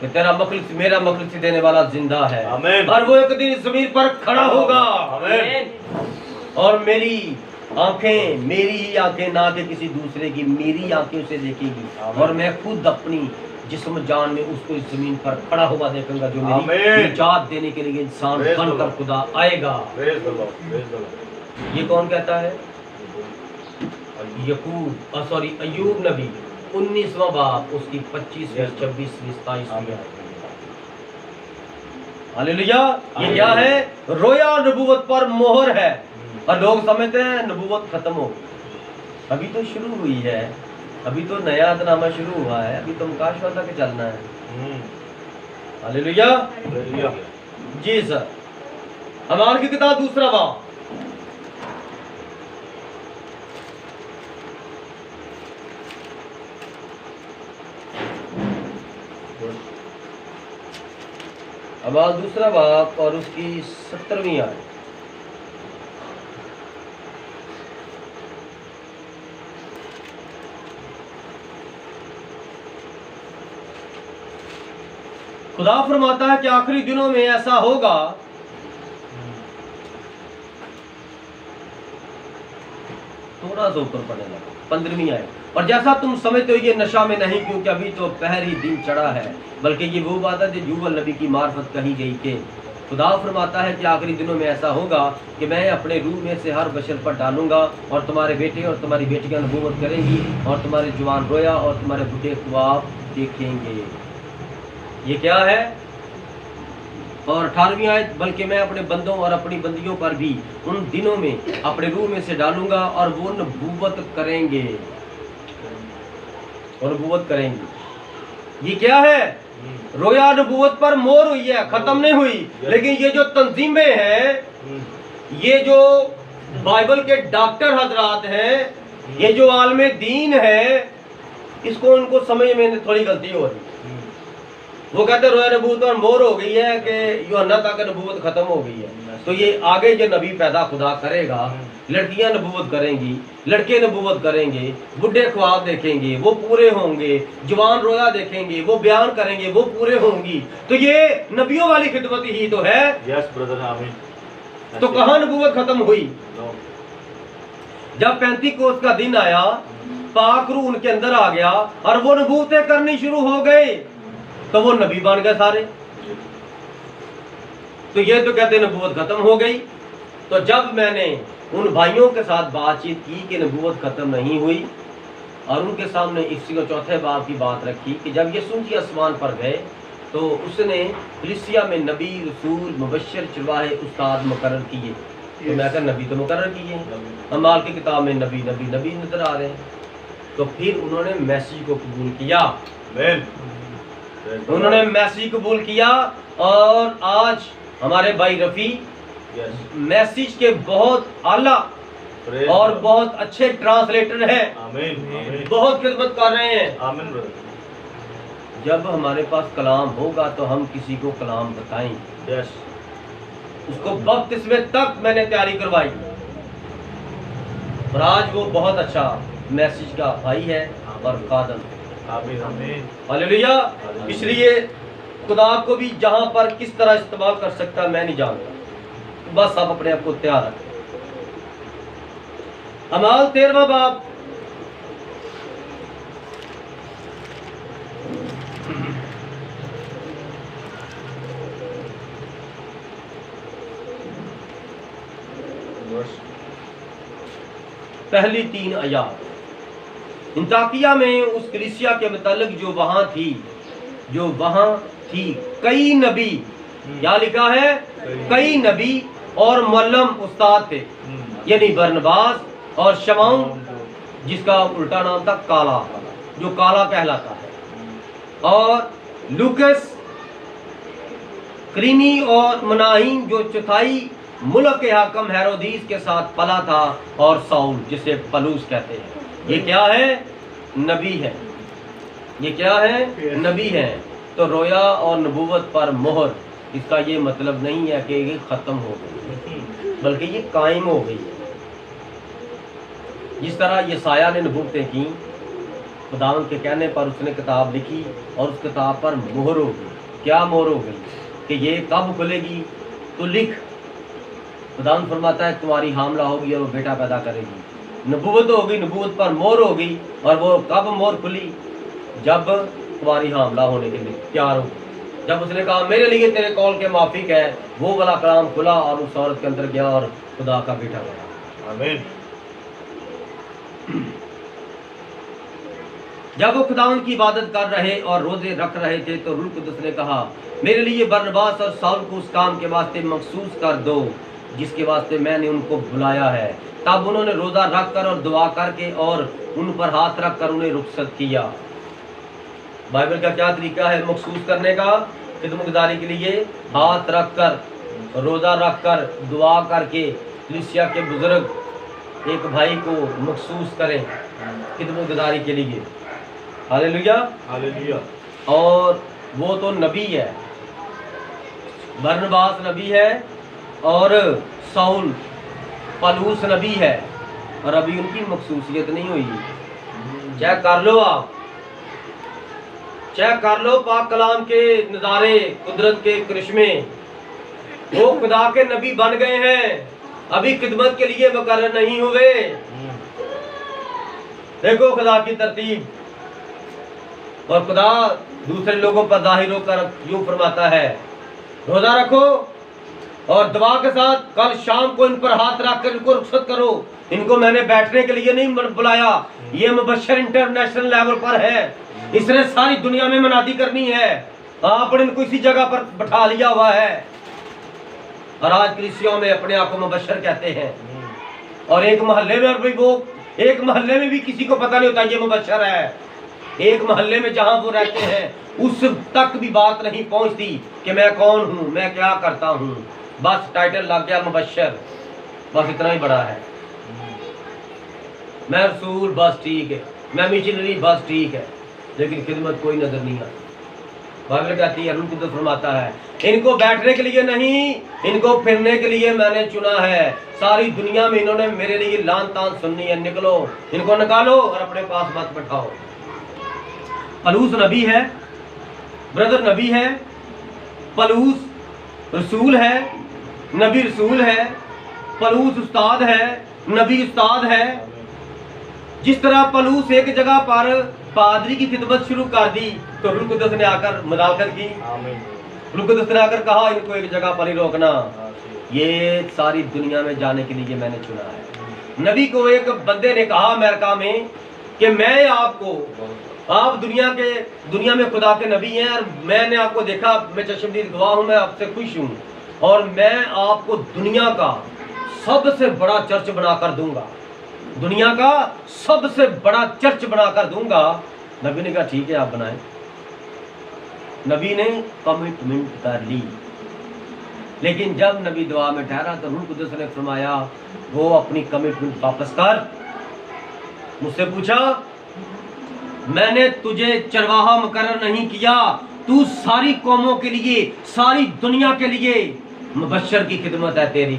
کہ تیرا مخلص میرا مخلص دینے والا زندہ ہے اور وہ ایک دن زمین پر کھڑا ہوگا اور میری آنکھیں، میری ہی آنکھیں نہ کہ کسی دوسرے کی، میری آنکھیں اسے دیکھیں گی اور میں خود اپنی جسم جان میں اس کو اس زمین پر کھڑا ہوا دیکھوں گا جو میری نجات دینے کے لیے انسان بن کر خدا آئے گا۔ یہ کون کہتا ہے؟ ایوب نبی 19واں باب اس کی 25ویں 26ویں 27ویں۔ ہاللیلویہ۔ یہ کیا ہے؟ رویا نبوت پر مہر ہے، اور لوگ سمجھتے ہیں نبوت ختم ہو گئی، ابھی تو شروع ہوئی ہے، ابھی تو نیا عہدنامہ شروع ہوا ہے، ابھی تو مکاشفہ تک چلنا ہے۔ ہاللیلویہ۔ جی سر، اعمال کی کتاب 2 باب اعمال 2 باب اور اس کی 17ویں آیت۔ خدا فرماتا ہے کہ آخری دنوں میں ایسا ہوگا تھوڑا سا اوپر پڑھنے لگا 15ویں آیت، اور جیسا تم سمجھتے ہو یہ نشہ میں نہیں کیونکہ ابھی تو پہر ہی دن چڑھا ہے، بلکہ یہ وہ بات ہے جو یوبل نبی کی معرفت کہی گئی کہ خدا فرماتا ہے کہ آخری دنوں میں ایسا ہوگا کہ میں اپنے روح میں سے ہر بشر پر ڈالوں گا اور تمہارے بیٹے اور تمہاری بیٹیاں نبوت کریں گی اور تمہارے جوان رویا اور تمہارے بوڑھے خواب دیکھیں گے۔ یہ کیا ہے؟ اور 18ویں آیت، بلکہ میں اپنے بندوں اور اپنی بندیوں پر بھی ان دنوں میں اپنے روح میں سے ڈالوں گا اور وہ نبوت کریں گے، اور نبوت کریں گے۔ یہ کیا ہے؟ رویا نبوت پر مور ہوئی ہے، ختم نہیں ہوئی، لیکن یہ جو تنظیمیں ہیں، یہ جو بائبل کے ڈاکٹر حضرات ہیں، یہ جو عالم دین ہے، اس کو ان کو سمجھ میں تھوڑی غلطی ہو رہی ہے۔ وہ کہتے ہیں رویا نبوت پر مور ہو گئی ہے کہ یوحنا تک نبوت ختم ہو گئی ہے، تو یہ آگے جو نبی پیدا خدا کرے گا، لڑکیاں نبوت کریں گی، لڑکے نبوت کریں گے، بڈھے خواب دیکھیں گے وہ پورے ہوں گے، جوان رویا دیکھیں گے وہ بیان کریں گے وہ پورے ہوں گی، تو یہ نبیوں والی خدمت ہی تو ہے۔ یس بردر، آمین۔ تو کہاں نبوت ختم ہوئی؟ جب پینتیکوست کا دن آیا، پاک روح ان کے اندر آ گیا اور وہ نبوتیں کرنی شروع ہو گئے، تو وہ نبی بن گئے سارے۔ تو یہ تو کہتے ہیں نبوت ختم ہو گئی۔ تو جب میں نے ان بھائیوں کے ساتھ بات چیت کی کہ نبوت ختم نہیں ہوئی، اور ان کے سامنے اسی کو چوتھے باب کی بات رکھی کہ جب یسوع مسیح آسمان پر گئے تو اس نے کلیسیا میں نبی، رسول، مبشر، چرواہے، استاد مقرر کیے۔ تو میں کہا نبی تو مقرر کیے، اعمال کی کتاب میں نبی نبی نبی نظر آ رہے ہیں۔ تو پھر انہوں نے میسیج کو قبول کیا، انہوں نے میسیج قبول کیا، اور آج ہمارے بھائی رفیع میسیج کے بہت اعلیٰ اور بہت اچھے ٹرانسلیٹر ہیں، بہت خدمت کر رہے ہیں۔ جب ہمارے پاس کلام ہوگا تو ہم کسی کو کلام بتائیں۔ اس کو بپتسمے تک میں نے تیاری کروائی، اور آج وہ بہت اچھا میسیج کا بھائی ہے اور خادم۔ ہلیلویا۔ اس لیے خدا کو بھی جہاں پر کس طرح استعمال کر سکتا ہے میں نہیں جانتا، بس آپ اپنے آپ کو تیار رکھیں۔ اعمال 13واں باب، پہلی 3 آیات۔ انطاکیہ میں اس کلیسیا کے متعلق جو وہاں تھی کئی نبی، کیا لکھا ہے؟ کئی نبی اور معلم استاد تھے، یعنی برنباس اور شمعون جس کا الٹا نام تھا کالا، جو کالا کہلاتا ہے، اور لوکس، کرینی اور مناہیم جو چوتھائی ملک کے حاکم ہیرودیس کے ساتھ پلا تھا، اور ساؤل جسے پلوس کہتے ہیں۔ یہ کیا ہے؟ نبی ہے۔ یہ کیا ہے؟ نبی ہے۔ تو رویا اور نبوت پر مہر، اس کا یہ مطلب نہیں ہے کہ یہ ختم ہو گئی، بلکہ یہ قائم ہو گئی ہے۔ جس طرح یسایہ نے نبوتیں کی، خداوند کے کہنے پر اس نے کتاب لکھی اور اس کتاب پر مہر ہو گئی۔ کیا مہر ہو گئی؟ کہ یہ کب کھلے گی؟ تو لکھ، خداوند فرماتا ہے تمہاری حاملہ ہوگی اور وہ بیٹا پیدا کرے گی۔ نبوت ہو گئی، نبوت پر مہر ہو گئی، اور وہ کب مہر کھلی؟ جب تمہاری حاملہ ہونے کے لیے تیار ہو، جب اس نے کہا میرے لیے تیرے قول کے موافق ہے، وہ والا کلام کھلا اور اس عورت کے اندر گیا اور خدا کا بیٹا بنا۔ آمین۔ جب وہ خداوند کی عبادت کر رہے اور روزے رکھ رہے تھے تو روح القدس نے کہا میرے لیے برنباس اور ساؤل کو اس کام کے واسطے مخصوص کر دو جس کے واسطے میں نے ان کو بلایا ہے۔ تب انہوں نے روزہ رکھ کر اور دعا کر کے اور ان پر ہاتھ رکھ کر انہیں رخصت کیا۔ بائبل کا کیا طریقہ ہے مخصوص کرنے کا؟ خدمت گزاری کے لیے ہاتھ رکھ کر، روزہ رکھ کر، دعا کر کے کلیسیا کے بزرگ ایک بھائی کو مخصوص کریں خدمت گزاری کے لیے۔ ہاللیلویا، ہاللیلویا۔ اور وہ تو نبی ہے، برنباس نبی ہے اور ساؤل پلوس نبی ہے، اور ابھی ان کی مخصوصیت نہیں ہوئی۔ چیک کر لو، آپ چیک کر لو پاک کلام کے نظارے، قدرت کے کرشمے۔ وہ خدا کے نبی بن گئے ہیں، ابھی خدمت کے لیے مقرر نہیں ہوئے۔ دیکھو خدا کی ترتیب، اور خدا دوسرے لوگوں پر ظاہر ہو کر یوں فرماتا ہے روزہ رکھو اور دعا کے ساتھ کل شام کو ان پر ہاتھ رکھ کر ان کو رخصت کرو۔ ان کو میں نے بیٹھنے کے لیے نہیں بلایا، یہ مبشر انٹرنیشنل لیول پر ہے، اس نے ساری دنیا میں منادی کرنی ہے۔ آپ نے ان کو اسی جگہ پر بٹھا لیا ہوا ہے۔ اور آج کلیسیوں میں اپنے آپ کو مبشر کہتے ہیں، اور ایک محلے میں، اور بھی وہ ایک محلے میں بھی کسی کو پتہ نہیں ہوتا یہ مبشر ہے، ایک محلے میں جہاں وہ رہتے ہیں اس تک بھی بات نہیں پہنچتی کہ میں کون ہوں، میں کیا کرتا ہوں، بس ٹائٹل لگ گیا مبشر، بس اتنا ہی بڑا ہے، میں رسول بس ٹھیک ہے، میں مشنری بس ٹھیک ہے، لیکن خدمت کوئی نظر نہیں آتی۔ بائبل کہتی ہے، روح القدس فرماتا ہے ان کو بیٹھنے کے لیے نہیں، ان کو پھرنے کے لیے میں نے چنا ہے، ساری دنیا میں انہوں نے میرے لیے لان تان سننی ہے، نکلو ان کو نکالو اور اپنے پاس مت بٹھاؤ۔ پلوس نبی ہے، بردر نبی ہے، پلوس رسول ہے، نبی رسول ہے، پلوس استاد ہے، نبی استاد ہے۔ جس طرح پلوس ایک جگہ پر پادری کی خدمت شروع کر دی تو روح القدس نے آ کر مداخلت کی، روح القدس نے آ کر کہا ان کو ایک جگہ پر ہی روکنا، یہ ساری دنیا میں جانے کے لیے میں نے چنا ہے۔ نبی کو ایک بندے نے کہا امریکہ میں کہ میں آپ دنیا میں خدا کے نبی ہیں، اور میں نے آپ کو دیکھا، میں چشمدید گواہ ہوں، میں آپ سے خوش ہوں، اور میں آپ کو دنیا کا سب سے بڑا چرچ بنا کر دوں گا، دنیا کا سب سے بڑا چرچ بنا کر دوں گا۔ نبی نے کہا ٹھیک ہے آپ بنائیں۔ نبی نے کمٹمنٹ کر لی، لیکن جب نبی دعا میں ٹھہرا تو روح القدس نے فرمایا وہ اپنی کمٹمنٹ واپس کر۔ مجھ سے پوچھا میں نے تجھے چرواہا مقرر نہیں کیا، تو ساری قوموں کے لیے، ساری دنیا کے لیے مبشر کی خدمت ہے تیری،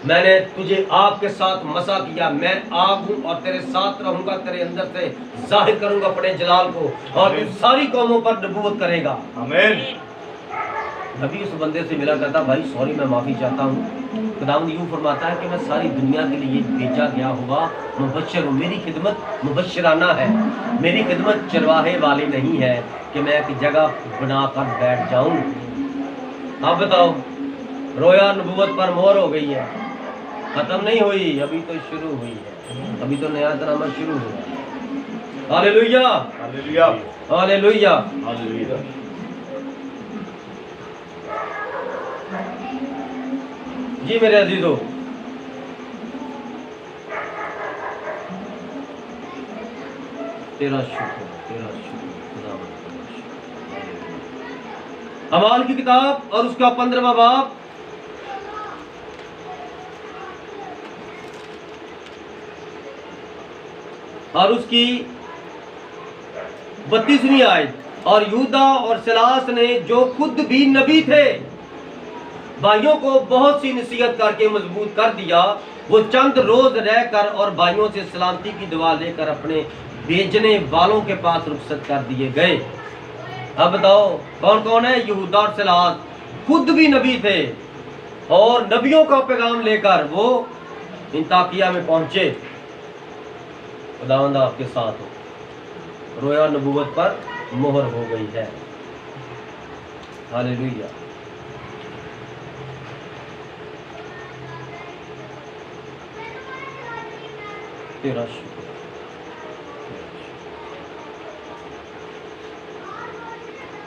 میں نے تجھے آپ کے ساتھ مسا کیا، میں آپ ہوں اور تیرے ساتھ رہوں گا، تیرے اندر سے ظاہر کروں گا اپنے جلال کو، اور تو ساری قوموں پر نبوت کرے گا۔ آمین۔ نبی اس بندے سے ملا کرتا، بھائی سوری میں معافی چاہتا ہوں، خداوند یوں فرماتا ہے کہ میں ساری دنیا کے لیے بھیجا گیا ہوا مبشر ہوں، میری خدمت مبشرانہ ہے، میری خدمت چرواہے والی نہیں ہے کہ میں ایک جگہ بنا کر بیٹھ جاؤں۔ آپ بتاؤ، رویا نبوت پر مہر ہو گئی ہے، ختم نہیں ہوئی، ابھی تو شروع ہوئی ہے، ابھی تو نیا ڈرامہ شروع ہوا ہے۔ ہاللیلویہ، ہاللیلویہ، ہاللیلویہ، ہاللیلویہ۔ جی میرے عزیزو، تیرا شکر، تیرا شکر، اعمال کی کتاب اور اس کا 15واں باب اور اس کی 32ویں آیت، اور یہودا اور سلاس نے جو خود بھی نبی تھے بھائیوں کو بہت سی نصیحت کر کے مضبوط کر دیا، وہ چند روز رہ کر اور بھائیوں سے سلامتی کی دعا لے کر اپنے بھیجنے والوں کے پاس رخصت کر دیے گئے۔ اب بتاؤ کون کون ہے؟ یہودا اور سلاس خود بھی نبی تھے اور نبیوں کا پیغام لے کر وہ انطاکیہ میں پہنچے۔ خداوند آپ کے ساتھ ہو، رویا نبوت پر مہر ہو گئی ہے۔ ہاللیلویہ۔ تیرا شکر۔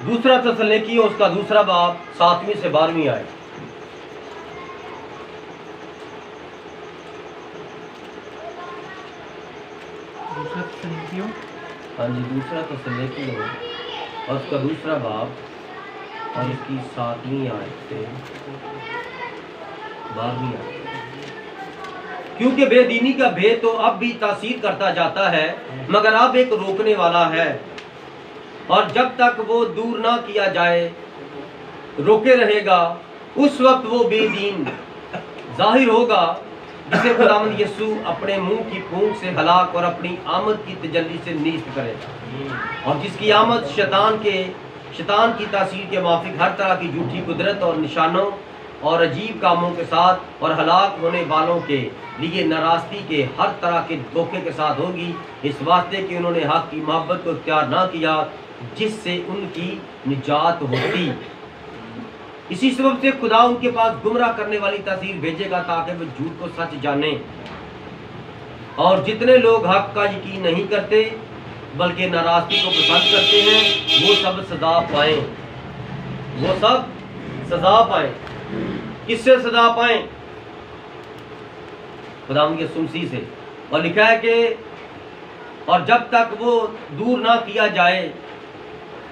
دوسرا تسلونیکی اس کا دوسرا باب 7ویں سے 12ویں آئے۔ ہاں جی، دوسرا تسلونیکی اور اس کا دوسرا باب اور اس کی 7ویں آیت سے 12ویں آیت۔ کیونکہ بے دینی کا بھید تو اب بھی تاثیر کرتا جاتا ہے، مگر اب ایک روکنے والا ہے، اور جب تک وہ دور نہ کیا جائے روکے رہے گا، اس وقت وہ بے دین ظاہر ہوگا، جسے خداوند یسوع اپنے منہ کی پھونک سے ہلاک اور اپنی آمد کی تجلی سے نیست کرے گا، اور جس کی آمد شیطان کی تاثیر کے موافق ہر طرح کی جھوٹی قدرت اور نشانوں اور عجیب کاموں کے ساتھ اور ہلاک ہونے والوں کے لیے ناراستی کے ہر طرح کے دھوکے کے ساتھ ہوگی، اس واسطے کہ انہوں نے حق کی محبت کو اختیار نہ کیا جس سے ان کی نجات ہوتی۔ اسی سبب سے خدا ان کے پاس گمراہ کرنے والی تاثیر بھیجے گا تاکہ وہ جھوٹ کو سچ جانیں، اور جتنے لوگ حق کا یقین نہیں کرتے بلکہ ناراستی کو پسند کرتے ہیں وہ سب سزا پائیں، وہ سب سزا پائیں۔ किससे सदा पाएं? खुदावंद के सुमसी से। और लिखा है कि और जब तक वो दूर ना किया जाए,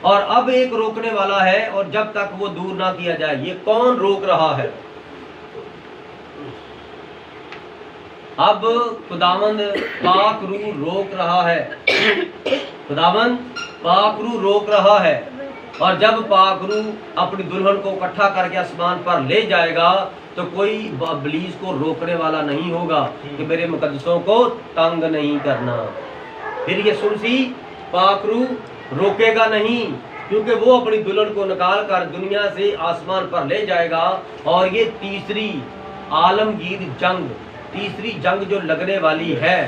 और अब एक रोकने वाला है और जब तक वो दूर ना किया जाए। ये कौन रोक रहा है? अब खुदावंद पाक रूह रोक रहा है। खुदावंद पाक रूह रोक रहा है, और जब पाक रूह अपनी दुल्हन को इकट्ठा करके आसमान पर ले जाएगा तो कोई इब्लीस को रोकने वाला नहीं होगा कि मेरे मुकद्दसों को तंग नहीं करना। फिर ये सुनसी पाक रूह रोकेगा नहीं, क्योंकि वो अपनी दुल्हन को निकाल कर दुनिया से आसमान पर ले जाएगा। और ये तीसरी आलमगीर जंग, तीसरी जंग जो लगने वाली है,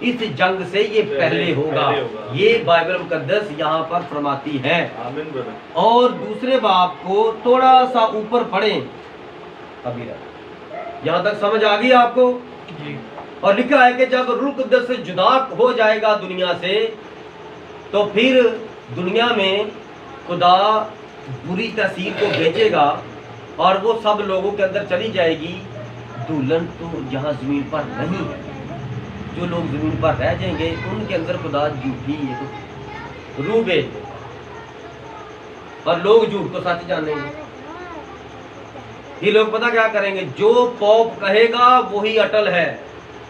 इस जंग से ये पहले होगा। ये बाइबल मुकद्दस यहाँ पर फरमाती है। और दूसरे बाब को थोड़ा सा ऊपर पढ़ें, अभी यहाँ तक समझ आ गई आपको? और लिखा है कि जब रूह कुद्दस से जुदा हो जाएगा दुनिया से, तो फिर दुनिया में खुदा बुरी तस्वीर को भेजेगा और वो सब लोगों के अंदर चली जाएगी। दुल्हन तो यहाँ जमीन पर नहीं है, जो लोग जमीन पर रह जाएंगे उनके अंदर खुदा झूठी रूह भेज देगा, और लोग झूठ को सच जानेंगे। ये लोग पता क्या करेंगे? जो पॉप कहेगा वही अटल है।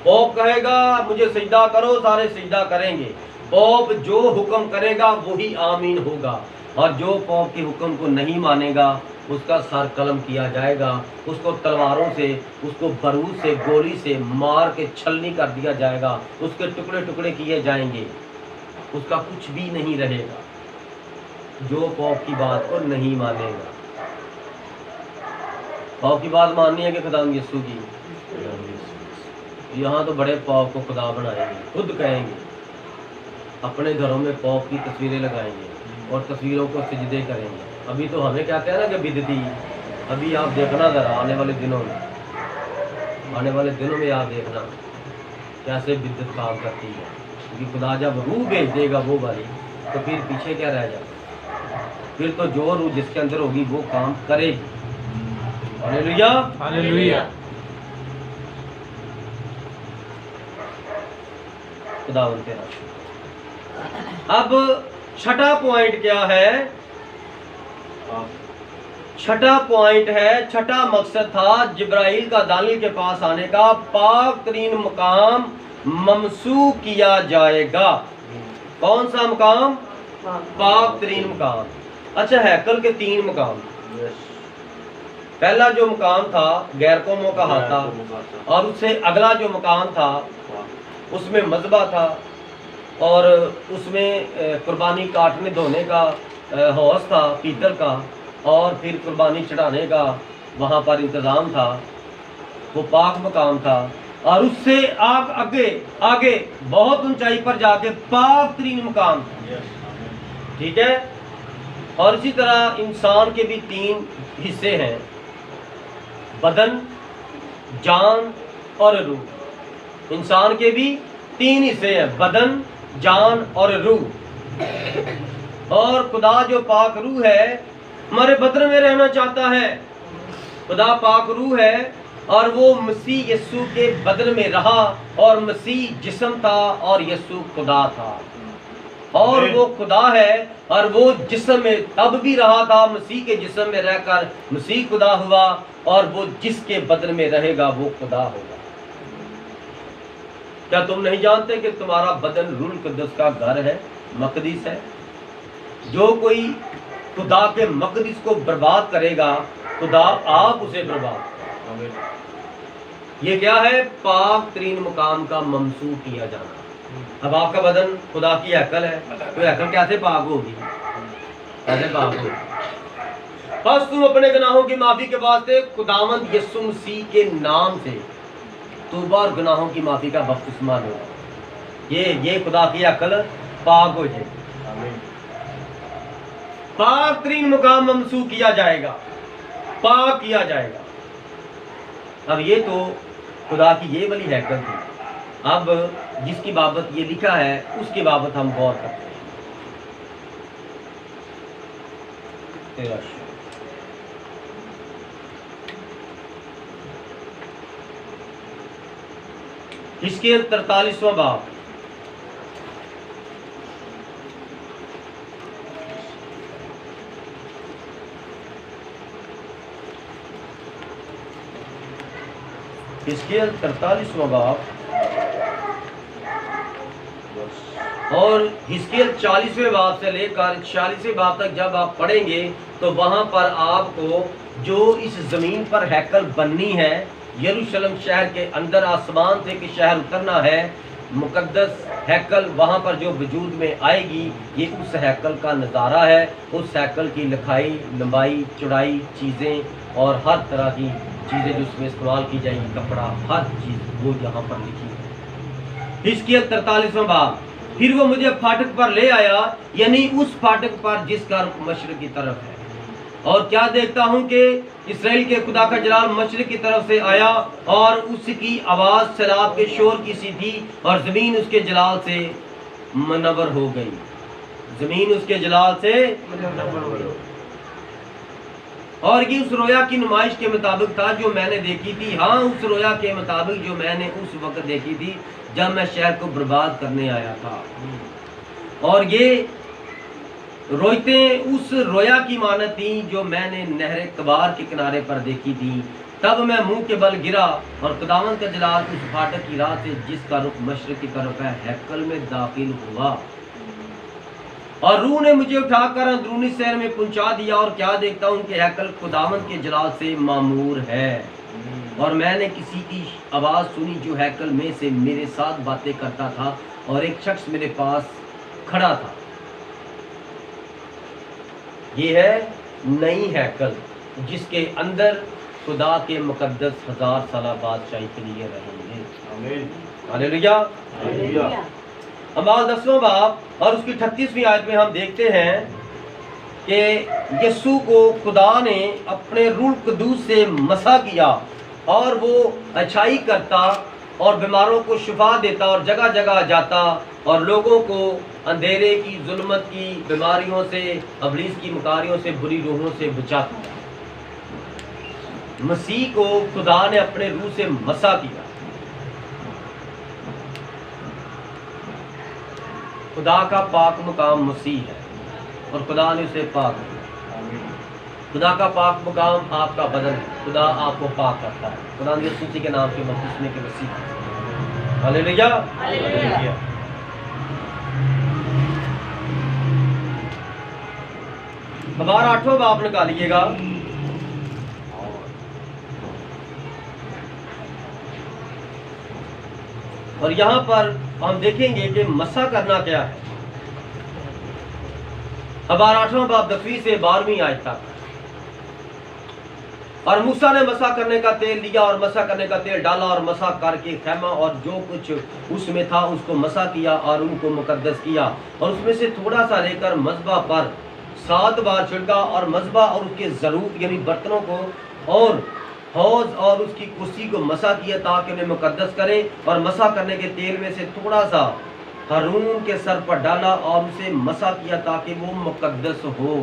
पॉप कहेगा मुझे सजदा करो, सारे सजदा करेंगे। पॉप जो हुक्म करेगा वही आमीन होगा, और जो पॉप के हुक्म को नहीं मानेगा उसका सर कलम किया जाएगा, उसको तलवारों से, उसको बारूद से, गोली से मार के छलनी कर दिया जाएगा, उसके टुकड़े टुकड़े किए जाएंगे, उसका कुछ भी नहीं रहेगा जो पॉप की बात को नहीं मानेगा। पॉप की बात माननी है कि खुदा यीशु की? यहाँ तो बड़े पॉप को खुदा बनाएंगे, खुद कहेंगे, अपने घरों में पॉप की तस्वीरें लगाएंगे और तस्वीरों को सजदे करेंगे। अभी तो हमें क्या कहना कि बिदती, अभी आप देखना ज़रा आने वाले दिनों में, आने वाले दिनों में आप देखना कैसे बिदत काम करती है। क्योंकि खुदा जब रूह भेज देगा वो वाली, तो फिर पीछे क्या रह जाएगा? फिर तो जो रूह जिसके अंदर होगी वो काम करेगी। Hallelujah, hallelujah. खुदावंद तेरा। अब छठा पॉइंट क्या है? छठा पॉइंट है, छठा मकसद था जिब्राइल का दानियल के पास आने का, पाक तरीन मकाम ममसू किया जाएगा। कौन सा मकाम? पाक तरीन मकाम। अच्छा, हैकल के 3 मकाम। पहला जो मकाम था गैर कौमों का हाथ था, और उससे अगला जो मकाम था उसमें मज़बा था, और उसमें कुर्बानी काटने धोने का हौज था पीतल का, और फिर कुर्बानी चढ़ाने का वहाँ पर इंतज़ाम था। वो पाक मकाम था। और उससे आप आगे आगे बहुत ऊंचाई पर जाके पाक तरीन मकाम, ठीक है। और इसी तरह इंसान के भी 3 हिस्से हैं, बदन, जान और रूह। इंसान के भी 3 हिस्से हैं, बदन, जान और रूह। और खुदा जो पाक रूह है हमारे बदन में रहना चाहता है। खुदा पाक रूह है, और वो मसीह यीशु के बदन में रहा, और मसीह जिस्म था और यीशु खुदा था। और वो खुदा है, और वो जिस्म में तब भी रहा था, मसीह के जिस्म में रहकर मसीह खुदा हुआ, और वो जिसके बदन में रहेगा वो खुदा होगा। क्या तुम नहीं जानते कि तुम्हारा बदन रूह कुद्दस का घर है, मकदीस है? जो कोई खुदा के मकदीस को बर्बाद करेगा, खुदा आप उसे बर्बाद। ये क्या है? पाक तरीन मुकाम का ममसूख किया जाना। अब आपका बदन खुदा की हैकल है, तो हैकल कैसे पाक होगी? कैसे पाक होगी? बस तुम अपने गुनाहों की माफी के वास्ते खुदावंद यीशु मसीह के नाम से तौबा और गुनाहों की माफी का बपतिस्मा लो। ये खुदा की हैकल पाक हो जाए। पाक तरीन मुकाम ममसूख किया जाएगा, पाक किया जाएगा। अब ये तो खुदा की ये वाली हैकल थी। अब जिसकी बाबत ये लिखा है उसकी बाबत हम गौर करते हैं। हिजकील 43वां बाब। हिजकील 43वां बाब और हिजकील 40वें बाब से लेकर 46वें बाब तक जब आप पढ़ेंगे तो वहां पर आपको जो इस जमीन पर हैकल बननी है, यरूशलेम शहर के अंदर आसमान से कि शहर उतरना है, मुकद्दस हैकल वहाँ पर जो वजूद में आएगी, ये उस हैकल का नज़ारा है। उस हैकल की लिखाई, लंबाई, चौड़ाई, चीज़ें और हर तरह की चीज़ें जो उसमें इस्तेमाल की जाएगी, कपड़ा, हर चीज़ वो यहाँ पर लिखी है। हिजकील 43वां बाब। फिर वो मुझे फाटक पर ले आया, यानी उस फाटक पर जिसका रुख मशरिक की तरफ है, और क्या देखता हूँ कि इसराइल के खुदा का जलाल मशरिक की तरफ से आया और उसकी आवाज़ सैलाब के शोर की सी थी और ज़मीन उसके जलाल से मनवर हो गई। ज़मीन उसके जलाल से मनवर हो गई। और ये उस रोया की नुमाइश के मुताबिक था जो मैंने देखी थी। हाँ, उस रोया के मुताबिक जो मैंने उस वक्त देखी थी जब मैं शहर को बर्बाद करने आया था। और ये रोयतें उस रोया की मानत थी जो मैंने नहर कबार के किनारे पर देखी थी। तब मैं मुंह के बल गिरा और खुदावंद का जलाल उस फाटक की राह से जिसका रुख मशरिक की तरफ है हैकल में दाखिल हुआ, और रूह ने मुझे उठाकर अंदरूनी शहर में पहुंचा दिया। और क्या देखता हूँ कि हैकल खुदावंद के जलाल से मामूर है, और मैंने किसी की आवाज़ सुनी जो हैकल में से मेरे साथ बातें करता था, और एक शख्स मेरे पास खड़ा था। ये है नई हैकल जिसके अंदर खुदा के मुकद्दस 1000 साल बादशाही के लिए रहेंगे। आमीन, हालेलुया, हालेलुया। अमाल 10वां बाब और उसकी 38वीं आयत में हम देखते हैं कि यीशु को खुदा ने अपने रूह कुदूस से मसा किया और वो अच्छाई करता और बीमारों को शिफा देता और जगह जगह जाता और लोगों को अंधेरे की, जुल्मत की, बीमारियों से, अबलीस की मकारियों से, बुरी रूहों से बचाता। मसीह को खुदा ने अपने रूह से मसा किया। खुदा का पाक मुकाम मसीह है और खुदा ने उसे पाक किया। खुदा का पाक मुकाम आपका बदन है। खुदा आपको पाक करता है। खुदा ने यीशु के नाम के बपतिस्मे के वसीले। Hallelujah, hallelujah. हमारा 8वां बाब निकालिएगा। और यहाँ पर हम देखेंगे कि मसा करना क्या है। हमारा 8वां बाब 10वीं से 12वीं आयत तक। और मूसा ने मसा करने का तेल लिया और मसा करने का तेल डाला और मसा करके खैमा और जो कुछ उसमें था उसको मसा किया और उनको मुकद्दस किया, और उसमें से थोड़ा सा लेकर मज़बा पर 7 बार छिड़का और मज़बा और उसके ज़रूर यानी बर्तनों को और हौज और उसकी कुर्सी को मसा किया ताकि उन्हें मुकद्दस करे, और मसा करने के तेल में से थोड़ा सा हारून के सर पर डाला और उसे मसा किया ताकि वो मुकद्दस हो।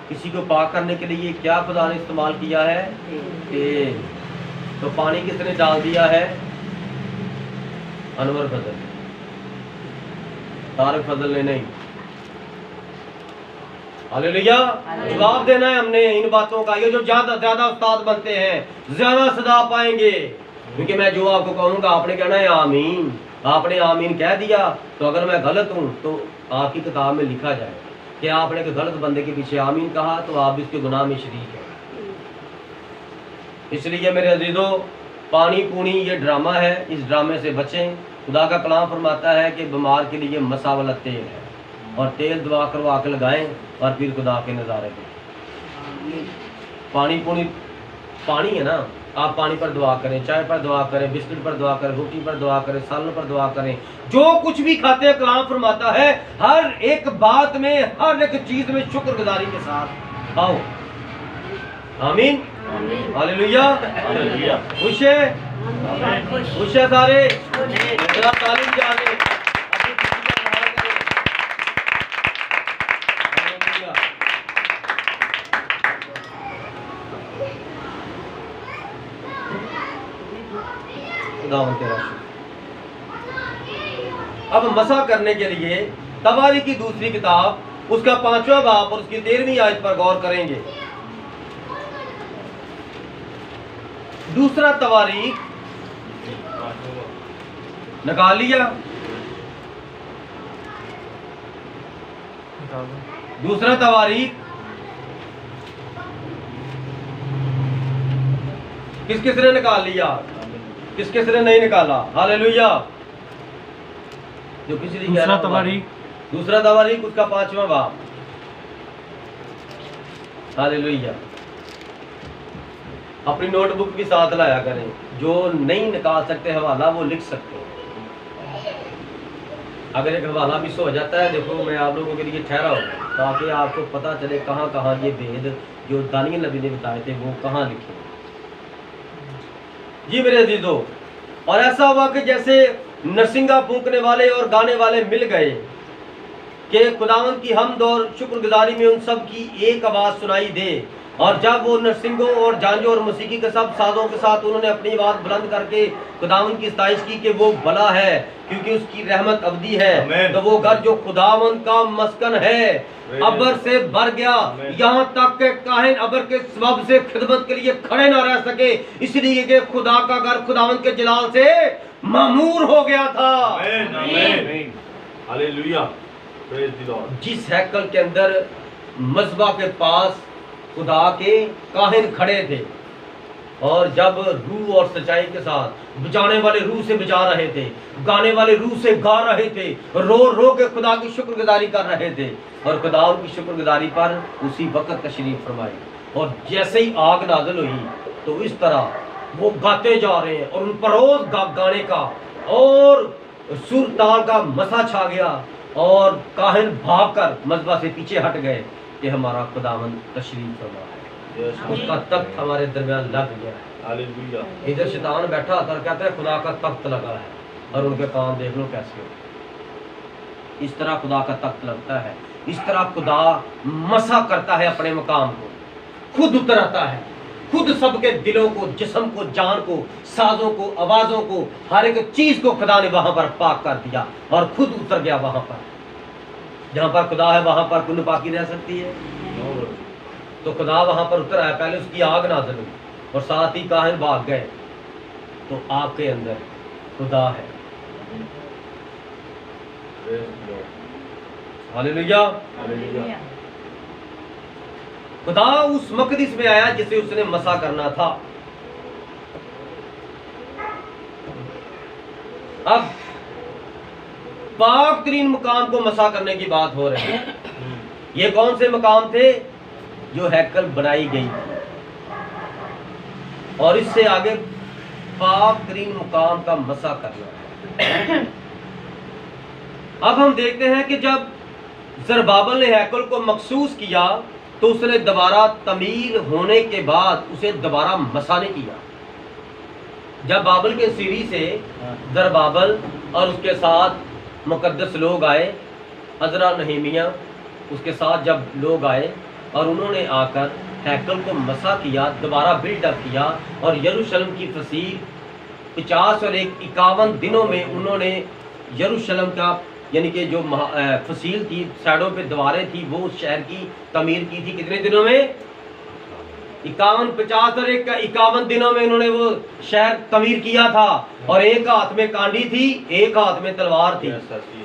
किसी को पाक करने के लिए क्या खुदा ने इस्तेमाल किया है? तेल। तो पानी किसने डाल दिया है? अनवर फजल, तारिक फजल ने नहीं। हालेलुया। जवाब देना है हमने इन बातों का। ये जो ज्यादा उस्ताद बनते हैं ज्यादा सदा पाएंगे, क्योंकि मैं जो आपको कहूँगा आपने कहना है आमीन। आपने आमीन कह दिया तो अगर मैं गलत हूँ तो आपकी किताब में लिखा जाए कि आपने एक गलत बंदे के पीछे आमीन कहा तो आप इसके गुनाह में शरीक हैं। इसलिए मेरे अजीजों, पानी पूनी ये ड्रामा है, इस ड्रामे से बचें। खुदा का कलाम फरमाता है कि बीमार के लिए मसा वाला तेल है, और तेल दवा करवा के लगाएं और फिर खुदा के नज़ारे दें। पानी पूनी पानी है ना, आप पानी पर दुआ करें, चाय पर दुआ करें, बिस्किट पर दुआ करें, रोटी पर दुआ करें, सालन पर दुआ करें, जो कुछ भी खाते हैं कलाम फरमाता है हर एक बात में, हर एक चीज में शुक्रगुजारी के साथ खाओ। आमीन, हालेलुया, हालेलुया। खुश है, खुश है सारे, जरा तालीम जाने। खुदावन तेरा शुक्र। अब मसा करने के लिए तवारीख की दूसरी किताब उसका 5वां बाब और उसकी 13वीं आयत पर गौर करेंगे। दूसरा तवारीख निकाल लिया, दूसरा तवारीख किस किस ने निकाल लिया, किस किस ने नहीं निकाला? हालेलुया। जो किसी दूसरा तवारीख, दूसरा तवारीख उसका 5वां बाब। हालेलुया। अपनी नोटबुक भी साथ लाया करें, जो नहीं निकाल सकते हवाला वो लिख सकते हैं। अगर एक हवाला मिस हो जाता है, देखो मैं आप लोगों के लिए ठहरा हूँ ताकि आपको पता चले कहाँ कहाँ ये भेद जो दानियल नबी ने बताए थे वो कहाँ लिखे। जी मेरे अजीजों, और ऐसा हुआ कि जैसे नरसिंगा फूंकने वाले और गाने वाले मिल गए कि खुदावंद की हम्द और शुक्रगुजारी में उन सब की एक आवाज़ सुनाई दे। और जब वो नरसिंगों और झांझों और मौसीकी के सब साजों के साथ उन्होंने अपनी आवाज़ बुलंद करके खुदावंद की सताइश की कि वो भला है क्योंकि उसकी रहमत अबदी है, तो वो घर जो खुदावंद का मस्कन है अबर से भर गया, यहाँ तक के काहिन अबर के सबब से खिदमत के लिए खड़े ना रह सके, इसलिए कि खुदा का घर खुदावंद के जलाल से मामूर हो गया था। Hallelujah, praise the Lord. जिस हैकल के अंदर मज़बा के पास खुदा के काहिन खड़े थे और जब रूह और सच्चाई के साथ बजाने वाले रूह से बजा रहे थे, गाने वाले रूह से गा रहे थे, रो रो के खुदा की शुक्रगुजारी कर रहे थे और खुदा उनकी शुक्रगुजारी पर उसी वक्त तशरीफ फरमाई। और जैसे ही आग नाज़िल हुई तो इस तरह वो गाते जा रहे हैं और उन पर रोज गाने का और सुर ताल का मसा छा गया और काहिन भाग कर मज़बा से पीछे हट गए कि हमारा खुदावंद तशरीफ फरमा है, उसका तख्त हमारे दरमियान लग गया है। हालेलुया। इधर शैतान बैठा था, कहता है खुदा का तख्त लगा है, और उनके काम देख लो कैसे हो। इस तरह खुदा का तख्त लगता है, इस तरह खुदा मसा करता है अपने मकाम को, खुद उतर आता है, खुद सबके दिलों को, जिस्म को, जान को, साजों को, आवाज़ों को, हर एक चीज़ को खुदा ने वहाँ पर पाक कर दिया और खुद उतर गया। वहाँ पर जहाँ पर खुदा है वहाँ पर कुल पाकी रह सकती है, तो खुदा वहाँ पर उतर आया। पहले उसकी आग नाज़िल हुई और साथ ही काहिन भाग गए, तो आपके अंदर खुदा है। हालेलुया। खुदा उस मकदिस में आया जिसे उसने मसा करना था। अब पाक तरीन मुकाम को मसा करने की बात हो रही है। ये कौन से मकाम थे? जो हैकल बनाई गई थी, और इससे आगे पाक तरीन मुकाम का मसा करना है। अब हम देखते हैं कि जब ज़रबाबल ने हैकल को मखसूस किया तो उसने दोबारा तमीर होने के बाद उसे दोबारा मसा नहीं किया। जब बाबल के सीरी से ज़रबाबल और उसके साथ मुकद्दस लोग आए, अज़रा नहमिया उसके साथ जब लोग आए और उन्होंने आकर हैकल को मसा किया, दोबारा बिल्डअप किया और यरूशलेम की फसील 50 और 51 दिनों में उन्होंने यरूशलेम का यानी कि जो फसील थी, साइडों पे दीवारें थी, वो उस शहर की तमीर की थी। कितने दिनों में? 51, 50 और 51 दिनों में उन्होंने वो शहर तमीर किया था। और एक हाथ में कांडी थी, एक हाथ में तलवार थी।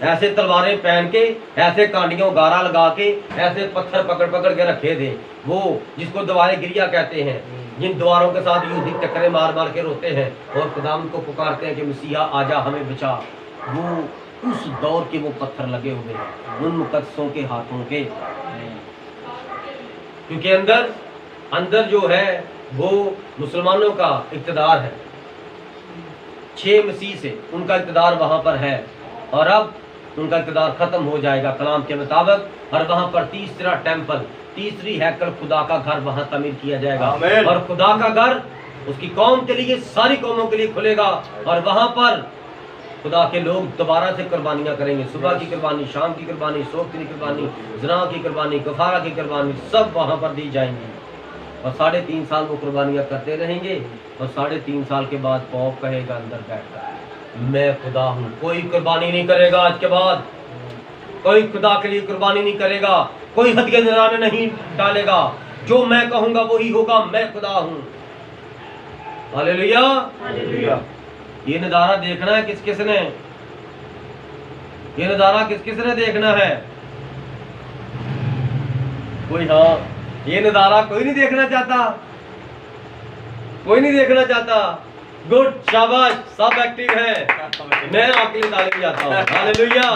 ऐसे तलवारें पहन के, ऐसे कांडियों गारा लगा के, ऐसे पत्थर पकड़ पकड़ के रखे थे, वो जिसको दीवारें गिरिया कहते हैं, जिन द्वारों के साथ यूदी टक्करें मार मार के रोते हैं और खुदाम को पुकारते हैं कि मसीहा आजा हमें बचा। वो उस दौर के वो पत्थर लगे हुए हैं उन मुकद्दसों के हाथों के, क्योंकि अंदर जो है वो मुसलमानों का इक़्तिदार है। 6 मसीह से उनका इक़्तिदार वहाँ पर है और अब उनका इक़्तिदार ख़त्म हो जाएगा कलाम के मुताबिक, और वहाँ पर तीसरा टेम्पल, तीसरी हैकल खुदा का घर वहाँ तमीर किया जाएगा। और खुदा का घर उसकी कौम के लिए, सारी कौमों के लिए खुलेगा और वहाँ पर खुदा के लोग दोबारा से कुर्बानियाँ करेंगे। सुबह की कुर्बानी, शाम की कुर्बानी, सोख की कुर्बानी, ज़ना की कुर्बानी, गफारा की कुर्बानी, सब वहाँ पर दी जाएंगी। और 3.5 साल वो कुर्बानियाँ करते रहेंगे और 3.5 साल के बाद पौप कहेगा अंदर बैठकर मैं खुदा हूँ। कोई कुर्बानी नहीं करेगा आज के बाद, कोई खुदा के लिए कुर्बानी नहीं करेगा, कोई हदिया नजराने नहीं डालेगा, जो मैं कहूँगा वही होगा, मैं खुदा हूँ। हालेलुया। हालेलुया। ये नज़ारा देखना है किस किस ने, ये नज़ारा किस किस ने देखना है? कोई, हाँ, ये नज़ारा कोई नहीं देखना चाहता, कोई नहीं देखना चाहता। गुड, शाबाश, सब एक्टिव है। मैं आपके लिए तालीम जाता हूँ। Hallelujah,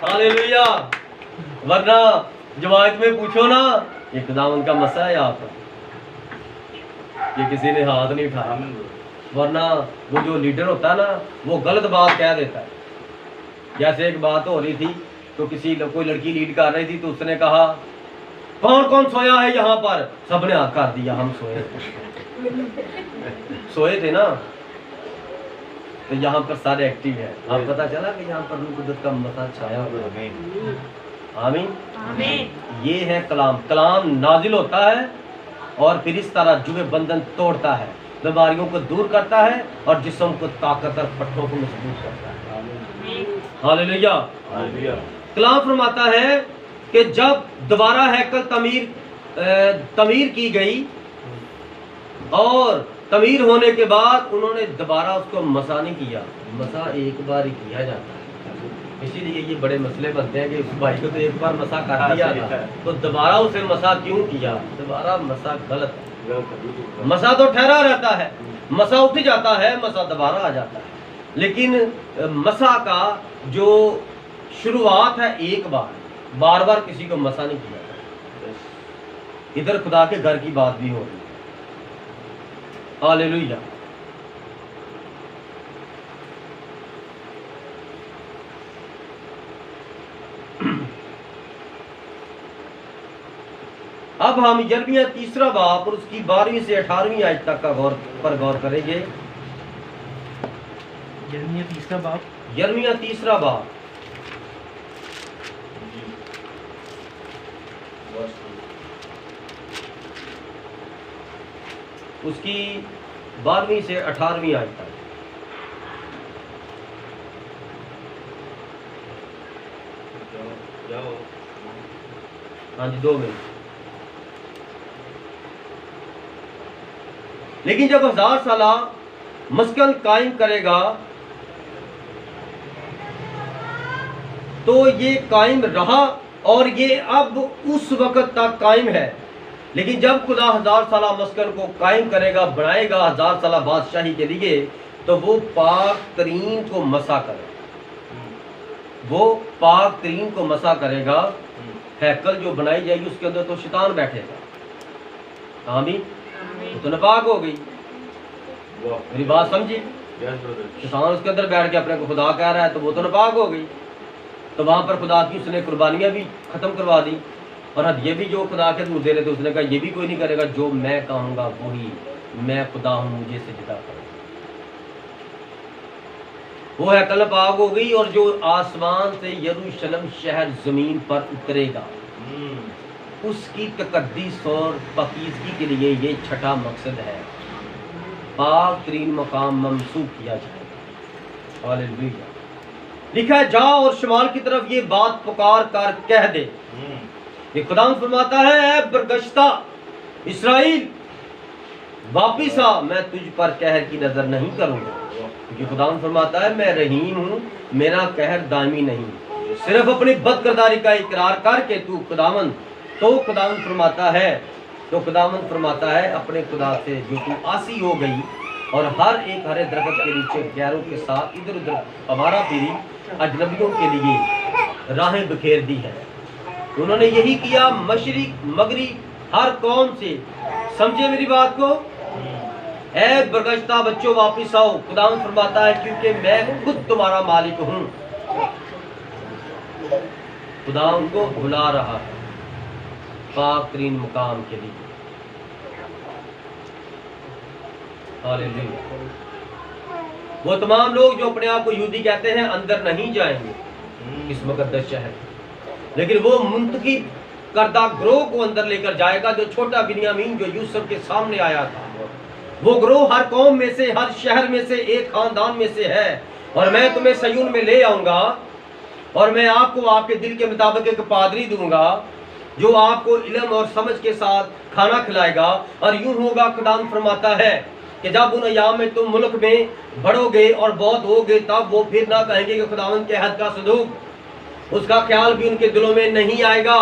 hallelujah. वरना जमात में पूछो ना, ये खुदावंद का मसा है यहाँ पर, ये किसी ने हाथ नहीं उठाया। वरना वो जो लीडर होता है ना, वो गलत बात कह देता है। जैसे एक बात हो रही थी तो कोई लड़की लीड कर रही थी तो उसने कहा कौन कौन सोया है यहाँ पर? सबने हाथ कर दिया, हम सोए सोए थे ना। तो यहाँ पर सारे एक्टिव है। आप पता चला कि यहाँ पर रूह कुदरत का मसा छाया हुआ है। आमीन, आमीन। ये है कलाम। कलाम नाजिल होता है और फिर इस तरह जुए बंधन तोड़ता है, बीमारियों को दूर करता है और जिस्म को ताकत और पट्टों को मजबूत करता है। Hallelujah, hallelujah. कलाम फरमाता है कि जब दोबारा हैकल तमीर की गई और तमीर होने के बाद उन्होंने दोबारा उसको मसा नहीं किया। मसा एक बार ही किया जाता है, इसीलिए ये बड़े मसले बनते हैं कि उस भाई को तो एक बार मसा कर दिया था तो दोबारा उसे मसा क्यों किया? दोबारा मसा गलत है। मसा तो ठहरा रहता है, मसा उठ जाता है, मसा दोबारा आ जाता है, लेकिन मसा का जो शुरुआत है एक बार बार किसी को मसा नहीं किया जाता। इधर खुदा के घर की बात भी हो रही है। हालेलुया। अब हम यिर्मयाह 3 बाब और उसकी 12वीं से 18वीं आयत तक का गौर करेंगे। यिर्मयाह 3 बाब उसकी 12वीं से 18वीं आयत तक। हाँ जी, 2 मिनट। लेकिन जब 1000 साला मस्कन कायम करेगा तो ये कायम रहा और ये अब उस वक्त तक कायम है। लेकिन जब खुदा 1000 साला मस्कन को कायम करेगा, बनाएगा 1000 साला बादशाही के लिए, तो वो पाक तरीन को मसा करेगा, वो पाक तरीन को मसा करेगा। हैकल जो बनाई जाएगी उसके अंदर तो शैतान बैठेगा। आमीन। तो नापाक हो गई। मेरी बात समझी? शैतान उसके अंदर बैठ के अपने को खुदा कह रहा है तो वो तो नापाक हो गई। तो वहां पर खुदा की उसने कुर्बानियां भी खत्म करवा दी और अब ये भी जो खुदा के दूर दे रहे थे उसने कहा ये भी कोई नहीं करेगा, जो मैं कहूँगा वही, मैं खुदा हूँ, मुझे सजदा करो। वो हैकल पाक हो गई और जो आसमान से यरूशलेम शहर जमीन पर उतरेगा उसकी तकद्दीस और पाकीज़गी के लिए ये छठा मकसद है, पाक तरीन मकाम ममसूब किया जाएगा। हालेलुया। लिखा है जा और शमाल की तरफ ये बात पुकार कर कह दे। ये खुदा फरमाता है ऐ बरगश्ता इस्राइल वापिस आ, मैं तुझ पर कहर की नजर नहीं करूंगा। क्योंकि खुदा फरमाता है मैं रहीम हूँ, मेरा कहर दायमी नहीं। सिर्फ अपनी बदकिरदारी का इकरार करके तू खुदावंद, तो खुदावंद फरमाता है अपने खुदा से जो तू आसी हो गई और हर एक हरे दरख्त के नीचे गैरों के साथ इधर उधर आवारा फिरी अजनबियों के लिए राहें बिखेर दी है। उन्होंने यही किया मशरिक मगरिब हर कौम से। समझे मेरी बात को? ऐ बरगश्ता बच्चों वापिस आओ, खुदावंद फरमाता है क्योंकि मैं खुद तुम्हारा मालिक हूँ। खुदा उनको बुला रहा है पाक तरीन मुकाम के लिए। हालेलुया। वो तमाम लोग जो अपने आप को यहूदी कहते हैं अंदर नहीं जाएंगे इस मुकद्दस शहर, लेकिन वो मुंतखब करदा ग्रोह को अंदर लेकर जाएगा, जो छोटा बिन्यामीन जो यूसुफ के सामने आया था। वो ग्रोह हर कौम में से, हर शहर में से, एक खानदान में से है। और मैं तुम्हें सयून में ले आऊंगा और मैं आपको आपके दिल के मुताबिक एक पादरी दूंगा जो आपको इल्म और समझ के साथ खाना खिलाएगा। और यूं होगा, खुदावंद फरमाता है कि जब उन अय्याम में तुम मुल्क में बढ़ोगे और बहुत होगे, तब वो फिर ना कहेंगे कि खुदावंद के हद का सदूक, उसका ख्याल भी उनके दिलों में नहीं आएगा।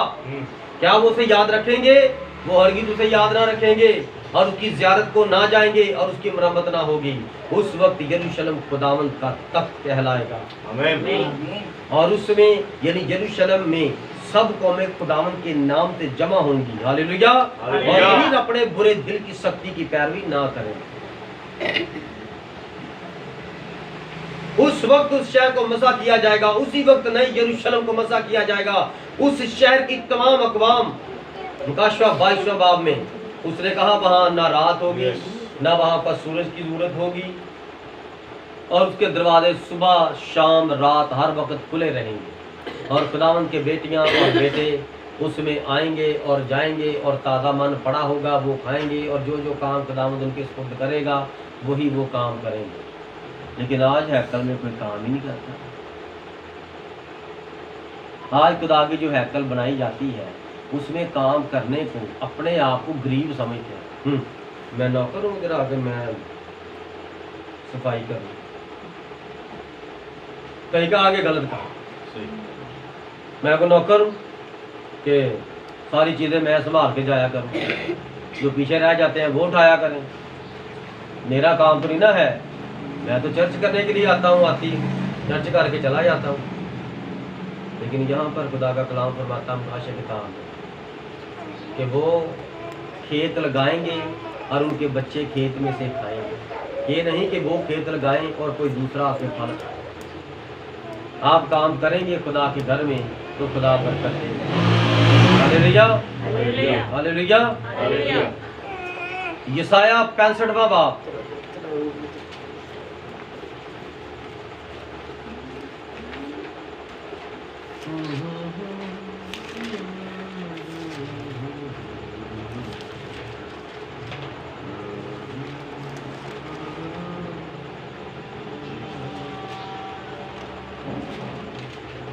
क्या वो उसे याद रखेंगे? वो हरगिज़ उसे याद ना रखेंगे और उसकी ज़ियारत को ना जाएंगे और उसकी मरम्मत ना होगी। उस वक्त यरूशलेम खुदावंद का तख्त कहलाएगा। आमीन। और उसमें यानी यरूशलेम में सब कौमें खुदावंद के नाम से जमा होंगी। हालेलुया। और हालेलुया। फिर अपने बुरे दिल की सख्ती की पैरवी ना करें। उस वक्त उस शहर को मसा किया जाएगा, उसी वक्त नई यरूशलेम को मसा किया जाएगा। उस शहर की तमाम अक़वाम, मुकाशवा 22वें बाब में उसने कहा वहां ना रात होगी, ना वहां पर सूरज की जरूरत होगी, और उसके दरवाजे सुबह शाम रात हर वक्त खुले रहेंगे। और खुदावंद के बेटियां और बेटे उसमें आएंगे और जाएंगे, और ताज़ा मन पड़ा होगा वो खाएंगे, और जो जो काम खुदावंद उनके सुपुर्द करेगा वही वो काम करेंगे। लेकिन आज हैकल में कोई काम ही नहीं करता। आज खुदा की जो हैकल बनाई जाती है उसमें काम करने को अपने आप को गरीब समझते हैं। मैं नौकर हूँ, इधर आके मैं सफाई करूँ, कहीं का आगे गलत कहा। सही। मैं को नौकर हूँ कि सारी चीज़ें मैं संभाल के जाया करूँ, जो पीछे रह जाते हैं वो उठाया करें। मेरा काम तो नहीं ना है, मैं तो चर्च करने के लिए आता हूँ, आती चर्च करके चला जाता हूँ। लेकिन यहाँ पर खुदा का कलाम फरमाता मुकाशे किताब में कि वो खेत लगाएंगे और उनके बच्चे खेत में से खाएंगे। ये नहीं कि वो खेत लगाएं और कोई दूसरा आपके फल खाए। आप काम करेंगे खुदा के घर में तो खुदा बरकत देगा। Hallelujah, hallelujah, hallelujah. यशाया 65वां बाब,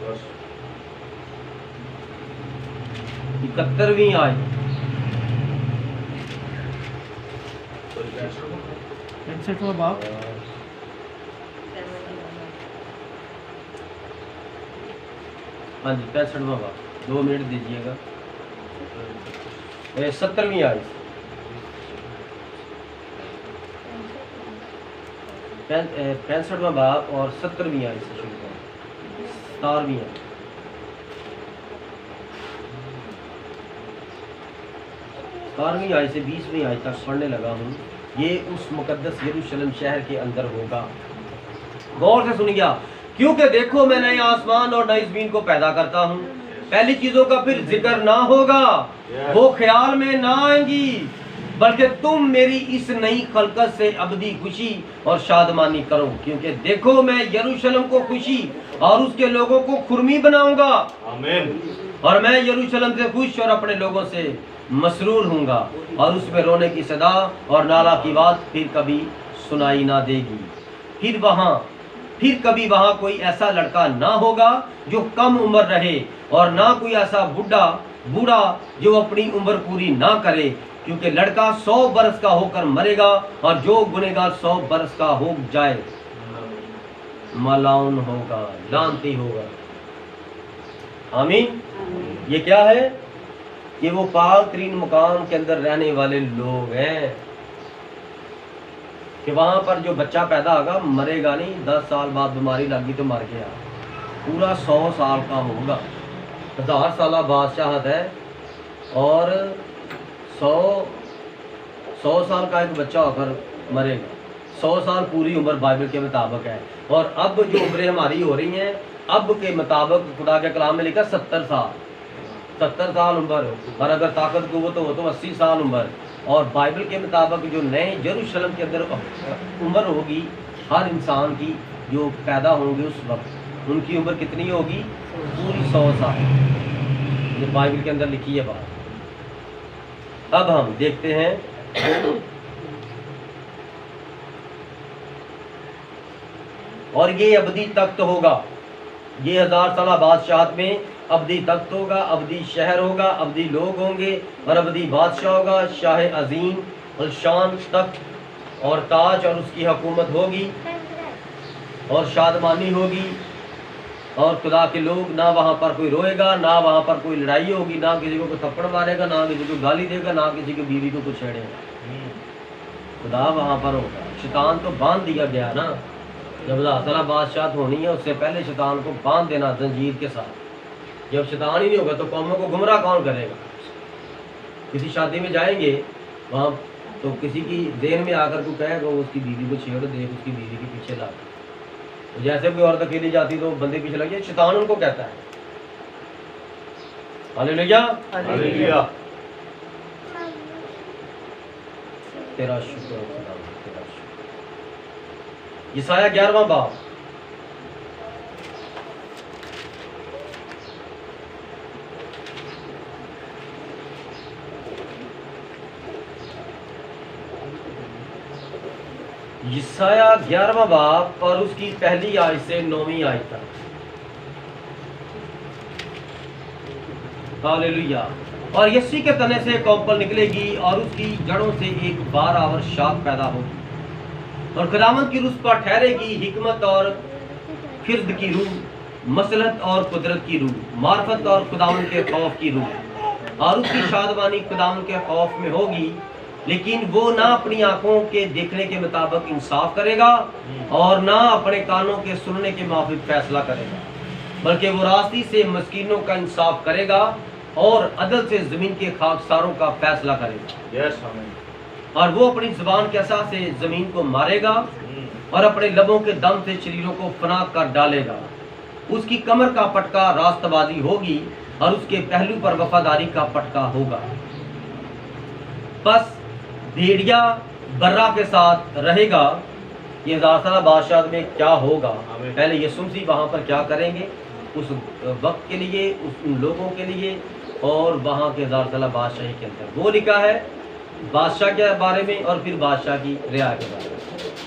बस 71वीं आयत। पैंसठवां बाब, हाँ जी 65वां बाब, 2 मिनट दीजिएगा। 70वीं आयत, 65वां बाब और 70वीं आयत से शुरू करें। 17वीं आयत, 17वीं आयत से 20वीं आयत तक पढ़ने लगा हूँ। ये उस मुकद्दस यरूशलेम शहर के अंदर होगा। गौर से सुनिए, क्योंकि देखो मैं नए आसमान और नई ज़मीन को पैदा करता हूँ, पहली चीज़ों का फिर जिक्र ना होगा, वो ख्याल में ना आएंगी, बल्कि तुम मेरी इस नई खलकत से अबदी खुशी और शादमानी करो। क्योंकि देखो मैं यरूशलेम को खुशी और उसके लोगों को खुरमी बनाऊंगा, आमीन। और मैं यरूशलेम से खुश और अपने लोगों से मसरूर हूँगा, और उसमें रोने की सदा और नाला की बात फिर कभी सुनाई ना देगी। फिर कभी वहाँ कोई ऐसा लड़का ना होगा जो कम उम्र रहे, और ना कोई ऐसा बूढ़ा जो अपनी उम्र पूरी ना करे। क्योंकि लड़का 100 बरस का होकर मरेगा, और जो गुनहगार 100 बरस का हो जाए मलाउन होगा, लानती होगा। आमीन। ये क्या है? ये वो पाक तरीन मुकाम के अंदर रहने वाले लोग हैं कि वहाँ पर जो बच्चा पैदा होगा मरेगा नहीं, 10 साल बाद बीमारी लगी तो मर गया, पूरा 100 साल का होगा। 1000 साल बादशाहत है, और 100 साल का एक बच्चा होकर मरेगा। 100 साल पूरी उम्र बाइबल के मुताबिक है। और अब जो उम्रें हमारी हो रही हैं, अब के मुताबिक खुदा के कलाम में लिखा 70 साल उम्र, और अगर ताकत कुव्वत हो तो 80 साल उम्र। और बाइबल के मुताबिक जो नए यरूशलेम के अंदर उम्र होगी हर इंसान की, जो पैदा होंगे उस वक्त उनकी उम्र कितनी होगी? पूरी 100 साल। یہ بائبل کے اندر لکھی ہے بات۔ اب ہم دیکھتے ہیں اور یہ ابدی تخت ہوگا، یہ 1000 سالہ بادشاہت میں ابدی تخت ہوگا، ابدی شہر ہوگا، ابدی لوگ ہوں گے اور ابدی بادشاہ ہوگا، شاہ عظیم الشان تخت اور تاج، اور اس کی حکومت ہوگی اور شادمانی ہوگی، اور خدا کے لوگ، نہ وہاں پر کوئی روئے گا، نہ وہاں پر کوئی لڑائی ہوگی، نہ کسی کو کوئی تھپڑ مارے گا، نہ کسی کو گالی دے گا، نہ کسی کی بیوی کو کچھ چھیڑے گا۔ خدا وہاں پر ہوگا۔ شیطان تو باندھ دیا گیا نا، جب 1000 سالہ بادشاہت ہونی ہے اس سے پہلے شیطان کو باندھ دینا زنجیر کے ساتھ۔ جب شیطان ہی نہیں ہوگا تو قوموں کو گمراہ کون کرے گا؟ کسی شادی میں جائیں گے وہاں تو کسی کی ذہن میں آ کر کو کہے گا اس کی بیوی کو چھیڑ، دیکھ اس کی بیوی کے پیچھے لا، جیسے کوئی عورت اکیلی جاتی تو بندے پیچھے لگ جائے، شیطان ان کو کہتا ہے۔ ہاللیلویا، ہاللیلویا۔ تیرا شکر خدا، تیرا شکر۔ یسایہ 11واں باب، یسایہ 11واں باب اور اس کی پہلی آیت سے 9ویں آیت تک۔ ہاللیلویا۔ اور یسی کے تنے سے کوپل نکلے گی اور اس کی جڑوں سے ایک بار آور شاخ پیدا ہوگی، اور خداوند کی روح پر ٹھہرے گی حکمت اور خرد کی روح، مصلحت اور قدرت کی روح، معرفت اور خداوند کے خوف کی روح، اور اس کی شادمانی خداوند کے خوف میں ہوگی، لیکن وہ نہ اپنی آنکھوں کے دیکھنے کے مطابق انصاف کرے گا اور نہ اپنے کانوں کے سننے کے موافق فیصلہ کرے گا، بلکہ وہ راستی سے مسکینوں کا انصاف کرے گا اور عدل سے زمین کے خاکساروں کا فیصلہ کرے گا۔ یس آمین۔ اور وہ اپنی زبان کے عصا سے زمین کو مارے گا اور اپنے لبوں کے دم سے شریروں کو فنا کر ڈالے گا۔ اس کی کمر کا پٹکا راست بازی ہوگی اور اس کے پہلو پر وفاداری کا پٹکا ہوگا۔ بس بھیڑیا برا کے ساتھ رہے گا۔ یہ 1000 سالہ بادشاہت میں کیا ہوگا؟ پہلے یسوع مسیح وہاں پر کیا کریں گے اس وقت کے لیے، ان لوگوں کے لیے، اور وہاں کے 1000 سالہ بادشاہی کے اندر وہ لکھا ہے بادشاہ کے بارے میں اور پھر بادشاہ کی رعا کے بارے میں۔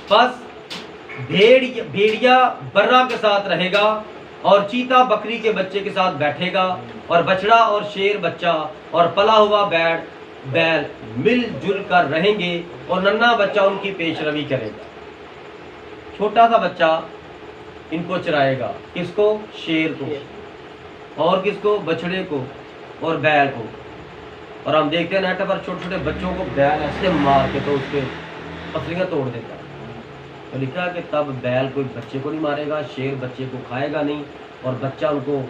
بس بھیڑیا برا کے ساتھ رہے گا اور چیتا بکری کے بچے کے ساتھ بیٹھے گا، اور بچڑا اور شیر بچہ اور پلا ہوا بیل مل جل کر رہیں گے، اور ننھا بچہ ان کی پیش روی کرے گا۔ چھوٹا سا بچہ ان کو چرائے گا، کس کو؟ شیر کو، اور کس کو؟ بچڑے کو اور بیل کو۔ اور ہم دیکھتے ہیں نیٹ پر چھوٹے چھوٹے بچوں کو بیل ایسے مار کے تو اس کے پسلیاں توڑ دیتا ہے۔ تو لکھا کہ تب بیل کوئی بچے کو نہیں مارے گا، شیر بچے کو کھائے گا نہیں، اور بچہ ان کو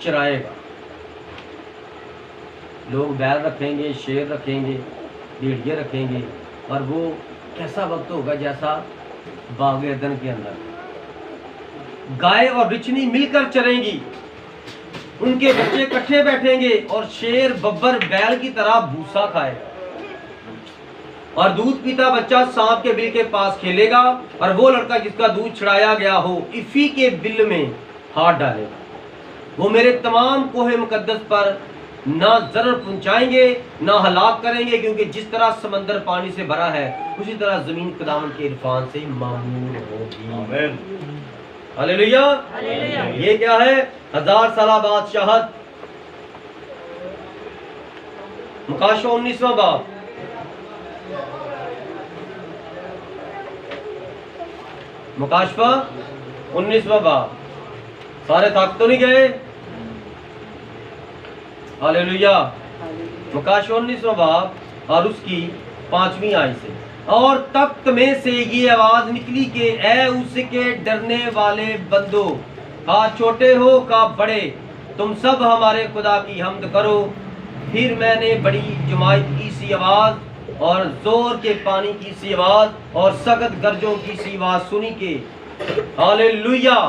چرائے گا۔ لوگ بیل رکھیں گے، شیر رکھیں گے، بھیڑیے رکھیں گے، اور وہ کیسا وقت ہوگا جیسا باغ عدن کے اندر گائے اور بچھنی مل کر چریں گی، ان کے بچے کٹھے بیٹھیں گے، اور شیر ببر بیل کی طرح بھوسا کھائے گا، اور دودھ پیتا بچہ سانپ کے بل کے پاس کھیلے گا، اور وہ لڑکا جس کا دودھ چھڑایا گیا ہو افی کے بل میں ہاتھ ڈالے گا۔ وہ میرے تمام کوہ مقدس پر نہ ضرر پہنچائیں گے نہ ہلاک کریں گے، کیونکہ جس طرح سمندر پانی سے بھرا ہے اسی طرح زمین خداوند کے عرفان سے معمور ہوگی۔ آمین۔ ہاللیلویا۔ یہ کیا ہے؟ 1000 سالہ بادشاہت۔ مکاشفہ 19واں باب، مکاشفہ 19واں باب۔ سارے تھک تو نہیں گئے؟ ہاللیلویا۔ مکاشفہ 19واں باب اور اس کی 5ویں آیت سے، اور تخت میں سے یہ آواز نکلی کہ اے اس کے ڈرنے والے بندو، خواہ چھوٹے ہو کا بڑے، تم سب ہمارے خدا کی حمد کرو۔ پھر میں نے بڑی جماعت کی سی آواز اور زور کے پانی کی سی آواز اور سخت گرجوں کی سی آواز سنی کہ ہاللیلویا،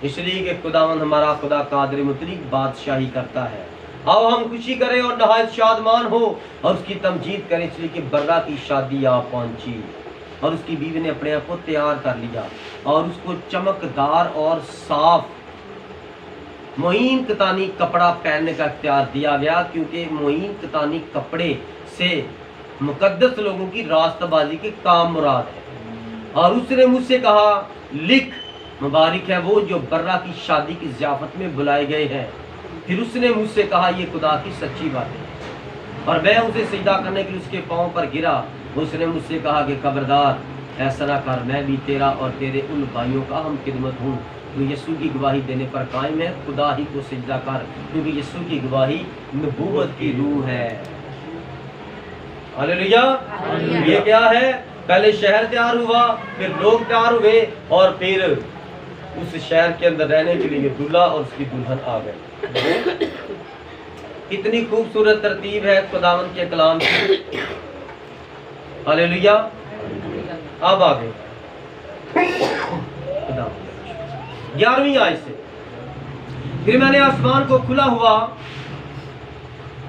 اس لیے کہ خداوند ہمارا خدا قادر مطلق بادشاہی کرتا ہے۔ آؤ ہم خوشی کریں اور نہایت شادمان ہو اور اس کی تمجید کریں، اس لیے کہ برا کی شادی آ پہنچی، اور اس کی بیوی نے اپنے آپ کو تیار کر لیا، اور اس کو چمکدار اور صاف मुहीन कतानी कपड़ा पहनने का इख्तियार दिया गया, क्योंकि मुहीन कतानी कपड़े से मुकद्दस लोगों की रास्तबाजी के काम मुराद है। और उसने मुझसे कहा, लिख, मुबारक है वो जो बर्रा की शादी की ज़ियाफत में बुलाए गए हैं। फिर उसने मुझसे कहा, ये खुदा की सच्ची बात है। और मैं उसे सजदा करने के लिए उसके पाँव पर गिरा। उसने मुझसे कहा कि खबरदार, ऐसा ना कर, मैं भी तेरा और तेरे उन भाइयों का हम खिदमत हूँ जो यीशु की गवाही देने पर कायम है। खुदा ही को सजदा कर, क्योंकि यीशु की गवाही नबूवत की रूह है। हालेलुया। ये क्या है? पहले शहर तैयार हुआ, फिर लोग तैयार हुए, और फिर उस शहर के अंदर रहने के लिए दूल्हा और उसकी दुल्हन आ गए। कितनी खूबसूरत तरतीब है खुदावंद के कलाम की। हालेलुया। अब आगे 11वीं आयत से, फिर मैंने आसमान को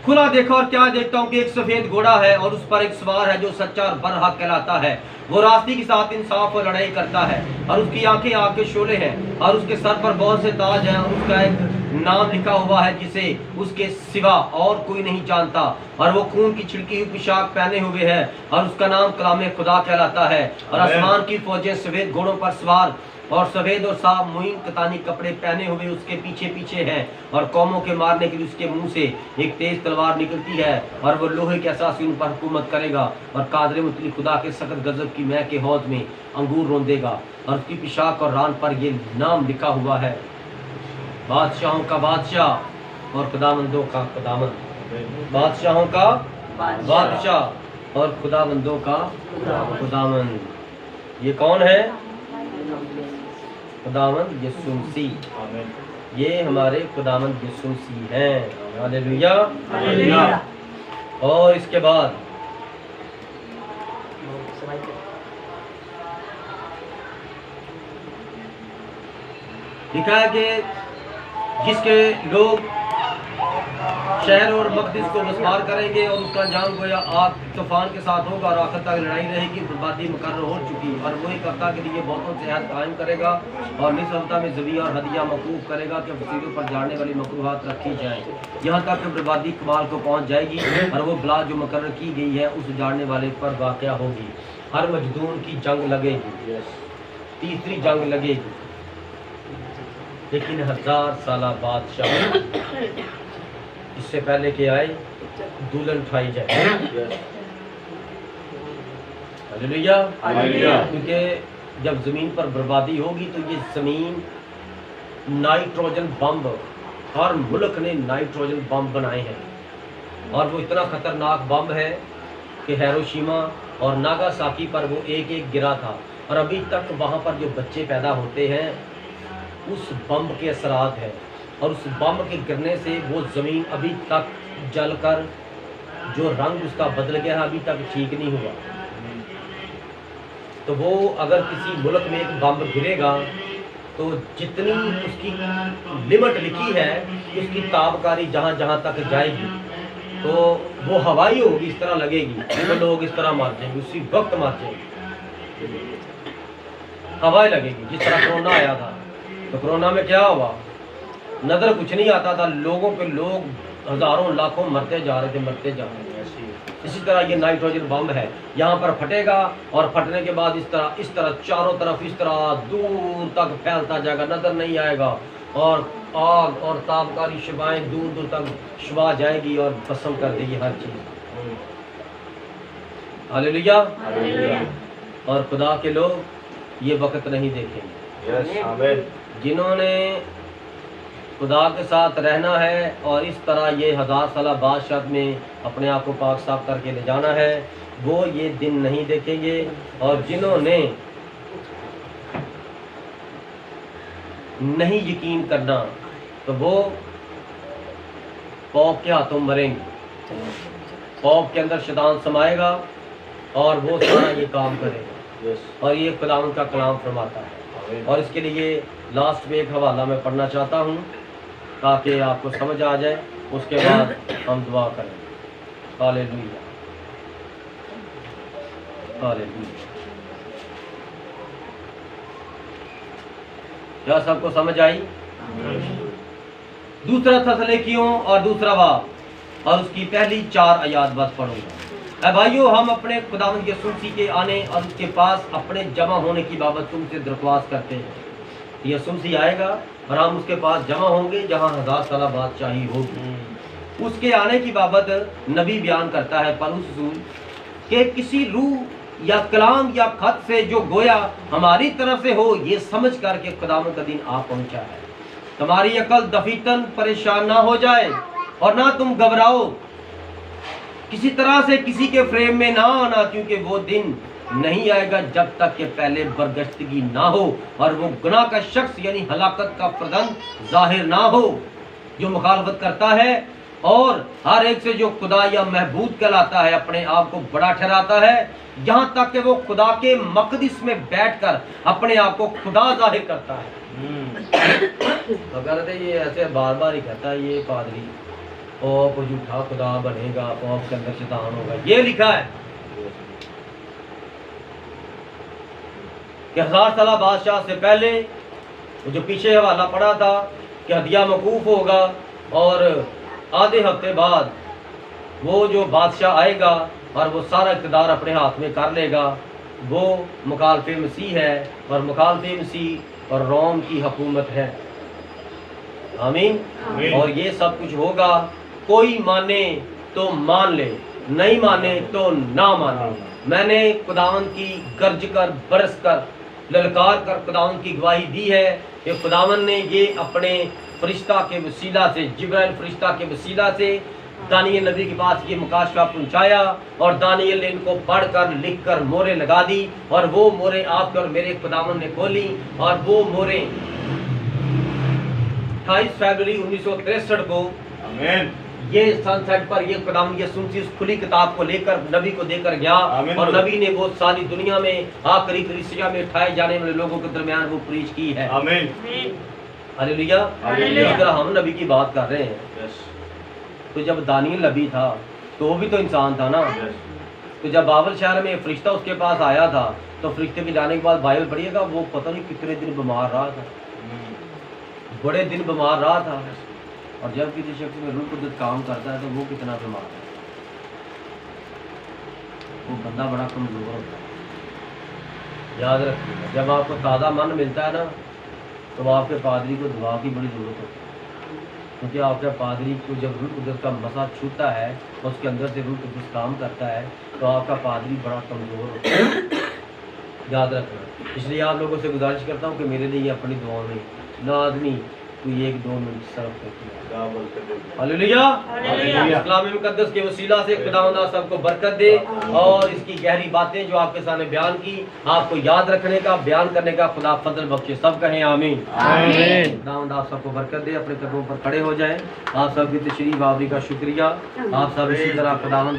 खुला देखा, और क्या देखता हूँ कि एक सफेद घोड़ा है, और उस पर एक सवार है जो सच्चा और बरहक कहलाता है। वो रास्ते के साथ इंसाफ और लड़ाई करता है, और उसकी आंखें आग के शोले हैं, और उसके सर पर बहुत से ताज हैं, और उसका एक नाम लिखा हुआ है जिसे उसके सिवा और कोई नहीं जानता। और वो खून की छिड़की हुई पोशाक पहने हुए है, और उसका नाम कलाम खुदा कहलाता है। और आसमान की फौजें सफेद घोड़ों पर सवार और सफेद और साफ मुहीन कतानी कपड़े पहने हुए उसके पीछे पीछे हैं। और कौमों के मारने के लिए उसके मुंह से एक तेज तलवार निकलती है, और वो लोहे के एहसास उन पर हुकूमत करेगा। और कादर मुतली खुदा के सख्त गजब की मैं के हौज में अंगूर रोंदेगा। और उसकी पोशाक और रान पर ये नाम लिखा हुआ है, बादशाहों का बादशाह और खुदावंदों का खुदावंद। बादशाहों का बादशाह और खुदावंदों का खुदावंद। ये कौन है? खुदावंद यीशु मसीह। ये हमारे खुदावंद यीशु मसीह हैं। हालेलुया। और इसके बाद लिखा है कि जिसके लोग शहर और मकदिस को मस्मार करेंगे, और उसका अंजाम गोया आग तूफान के साथ होगा, और आखिर तक लड़ाई रहेगी, बर्बादी मुकर्रर हो चुकी। और वो एक हफ्ता के लिए बहुतों से हद कायम करेगा, और निस हफ्ता में ज़बी और हदिया मकरूफ करेगा कि वसीलों पर जाने वाली मकरूहात रखी जाएँ, यहाँ तक कि बर्बादी कमाल को पहुँच जाएगी। और वो बला जो मुकर्रर की गई है उस उजाड़ने वाले पर वाक़या होगी। हर मजदूर की जंग लगेगी, तीसरी जंग लगेगी। लेकिन 1000 साला बादशाह इससे पहले के आए, दुल्हन उठाई जाए। हालेलुया। क्योंकि जब ज़मीन पर बर्बादी होगी तो ये ज़मीन नाइट्रोजन बम, हर मुल्क ने नाइट्रोजन बम बनाए हैं, और वो इतना ख़तरनाक बम है कि हिरोशिमा और नागासाकी पर वो एक एक गिरा था। और अभी तक वहाँ पर जो बच्चे पैदा होते हैं उस बम के असरात हैं, और उस बम के गिरने से वो ज़मीन अभी तक जलकर जो रंग उसका बदल गया है, अभी तक ठीक नहीं हुआ। तो वो अगर किसी मुल्क में एक बम गिरेगा तो जितनी उसकी लिमिट लिखी है, उसकी ताबकारी जहाँ जहाँ तक जाएगी, तो वो हवाई होगी, इस तरह लगेगी तो लोग इस तरह मार जाएंगे, उसी वक्त मार जाएंगे। हवाई लगेगी। जिस तरह कोरोना आया था, तो कोरोना में क्या हुआ? नज़र कुछ नहीं आता था, लोगों पे लोग हज़ारों लाखों मरते जा रहे थे। इसी तरह ये नाइट्रोजन बम है, यहाँ पर फटेगा, और फटने के बाद इस तरह चारों तरफ इस तरह दूर तक फैलता जाएगा, नज़र नहीं आएगा, और आग और ताबकारी शबाएं दूर दूर तक शबा जाएगी और भस्म कर देगी हर चीज़। हालेलुया। और खुदा के लोग ये वक्त नहीं देखेंगे। जिन्होंने खुदा के साथ रहना है और इस तरह ये 1000 साल बादशाह में अपने आप को पाक साफ करके ले जाना है, वो ये दिन नहीं देखेंगे। और जिन्होंने नहीं यकीन करना, तो वो पौक के हाथों मरेंगे। पौक के अंदर शैतान समाएगा और वो सारा ये काम करेगा। और ये खुदावंद का कलाम फरमाता है। और इसके लिए लास्ट में एक हवाला मैं पढ़ना चाहता हूँ ताकि आपको समझ आ जाए, उसके बाद हम दुआ करें। Hallelujah, hallelujah. क्या सबको समझ आई? दूसरा थस्सलुनीकियों और दूसरा बाब और उसकी पहली 4 आयत बस पढ़ूंगा। भाइयों, हम अपने खुदावंद यीशु मसीह के आने और उसके पास अपने जमा होने की बाबत तुमसे दरख्वास्त करते हैं। यीशु मसीह आएगा और हम उसके पास जमा होंगे जहाँ 1000 साल बादशाही होगी। उसके आने की बाबत नबी बयान करता है पौलुस रसूल कि किसी रूह या कलाम या खत से जो गोया हमारी तरफ से हो, ये समझ कर के खुदावंद का दिन आ पहुंचा है। तुम्हारी अकल दफीतन परेशान ना हो जाए और ना तुम घबराओ, किसी तरह से किसी के फ्रेम में ना आना, क्योंकि वो दिन नहीं आएगा जब तक कि पहले बरगश्तगी ना हो और वो गुनाह का शख्स यानी हलाकत का प्रदंड जाहिर ना हो जो मुखालफत करता है और हर एक से जो खुदा या महबूद कहलाता है अपने आप को बड़ा ठहराता है, यहाँ तक कि वो खुदा के मकदिस में बैठकर अपने आप को खुदा जाहिर करता है। तो कहते ये ऐसे बार बार ही कहता है ये पादरी, पॉप झूठा खुदा बनेगा, पॉप के अंदर शैतान होगा। ये लिखा है कि 1000 साल बादशाह से पहले वो जो पीछे हवाला पड़ा था कि हदिया मकूफ होगा और आधे हफ्ते बाद वो जो बादशाह आएगा और वो सारा इक़्तिदार अपने हाथ में कर लेगा। वो मुखालफे मसीह है और मुखालफे मसीह और रोम की हुकूमत है। आमीन। और ये सब कुछ होगा, कोई माने तो मान ले, नहीं माने तो ना माने। मैंने खुदावंद की गर्ज कर बरस कर ललकार कर खुदावंद की गवाही दी है कि खुदावंद ने ये अपने फरिश्ता के वसीला से, जिब्राइल फरिश्ता के वसीला से दानियल नबी के पास ये मुकाशफा पहुंचाया और दानियल ने इनको पढ़कर लिख कर मोहरें लगा दी और वो मोहरें आपके और मेरे खुदावंद ने खोली और वो मोहरें 28 फरवरी 1963 को आमीन। ये सनसेट पर ये खुदावंद यीशु मसीह उस खुली किताब को लेकर नबी को देकर गया और नबी ने वो सारी दुनिया में आखिरी कलीसिया में उठाए जाने वाले लोगों के दरमियान वो प्रीच की है। आमीन। हालेलुया। अगर हम नबी की बात कर रहे हैं यस तो जब दानियल नबी था तो वो भी तो इंसान था ना। यस तो जब बाबल शहर में फरिश्ता उसके पास आया था तो फरिश्ते के जाने के बाद बाइबल पढ़िएगा, वो पता नहीं कितने दिन बीमार रहा था, बड़े दिन बीमार रहा था। और जब किसी शख्स में रूह कुदरत काम करता है तो वो कितना बीमार है, वो बंदा बड़ा कमजोर होता है। याद रखिएगा, जब आपको ताज़ा मन मिलता है ना तो आपके पादरी को दुआ की बड़ी ज़रूरत होती है, क्योंकि आपके पादरी को जब रूह कुदरत का मसा छूता है और उसके अंदर से रूह कुदरत काम करता है तो आपका पादरी बड़ा कमज़ोर होता है। याद रखना। इसलिए आप लोगों से गुजारिश करता हूँ कि मेरे लिए अपनी दुआ में लाजमी कोई 1-2 मिनट सर्व करती है। हालेलुया। इस्लाम मुकद्दस के वसीला से खुदावंद आप सबको बरकत दे और इसकी गहरी बातें जो आपके सामने बयान की आपको याद रखने का, बयान करने का खुदा फजल बख्शे। सब कहें आमीन। खुदावंद आप सबको बरकत दे। अपने कदमों पर खड़े हो जाएं। आप सबकी तशरीफ आवरी का शुक्रिया। आप सब इसी तरह खुदावंद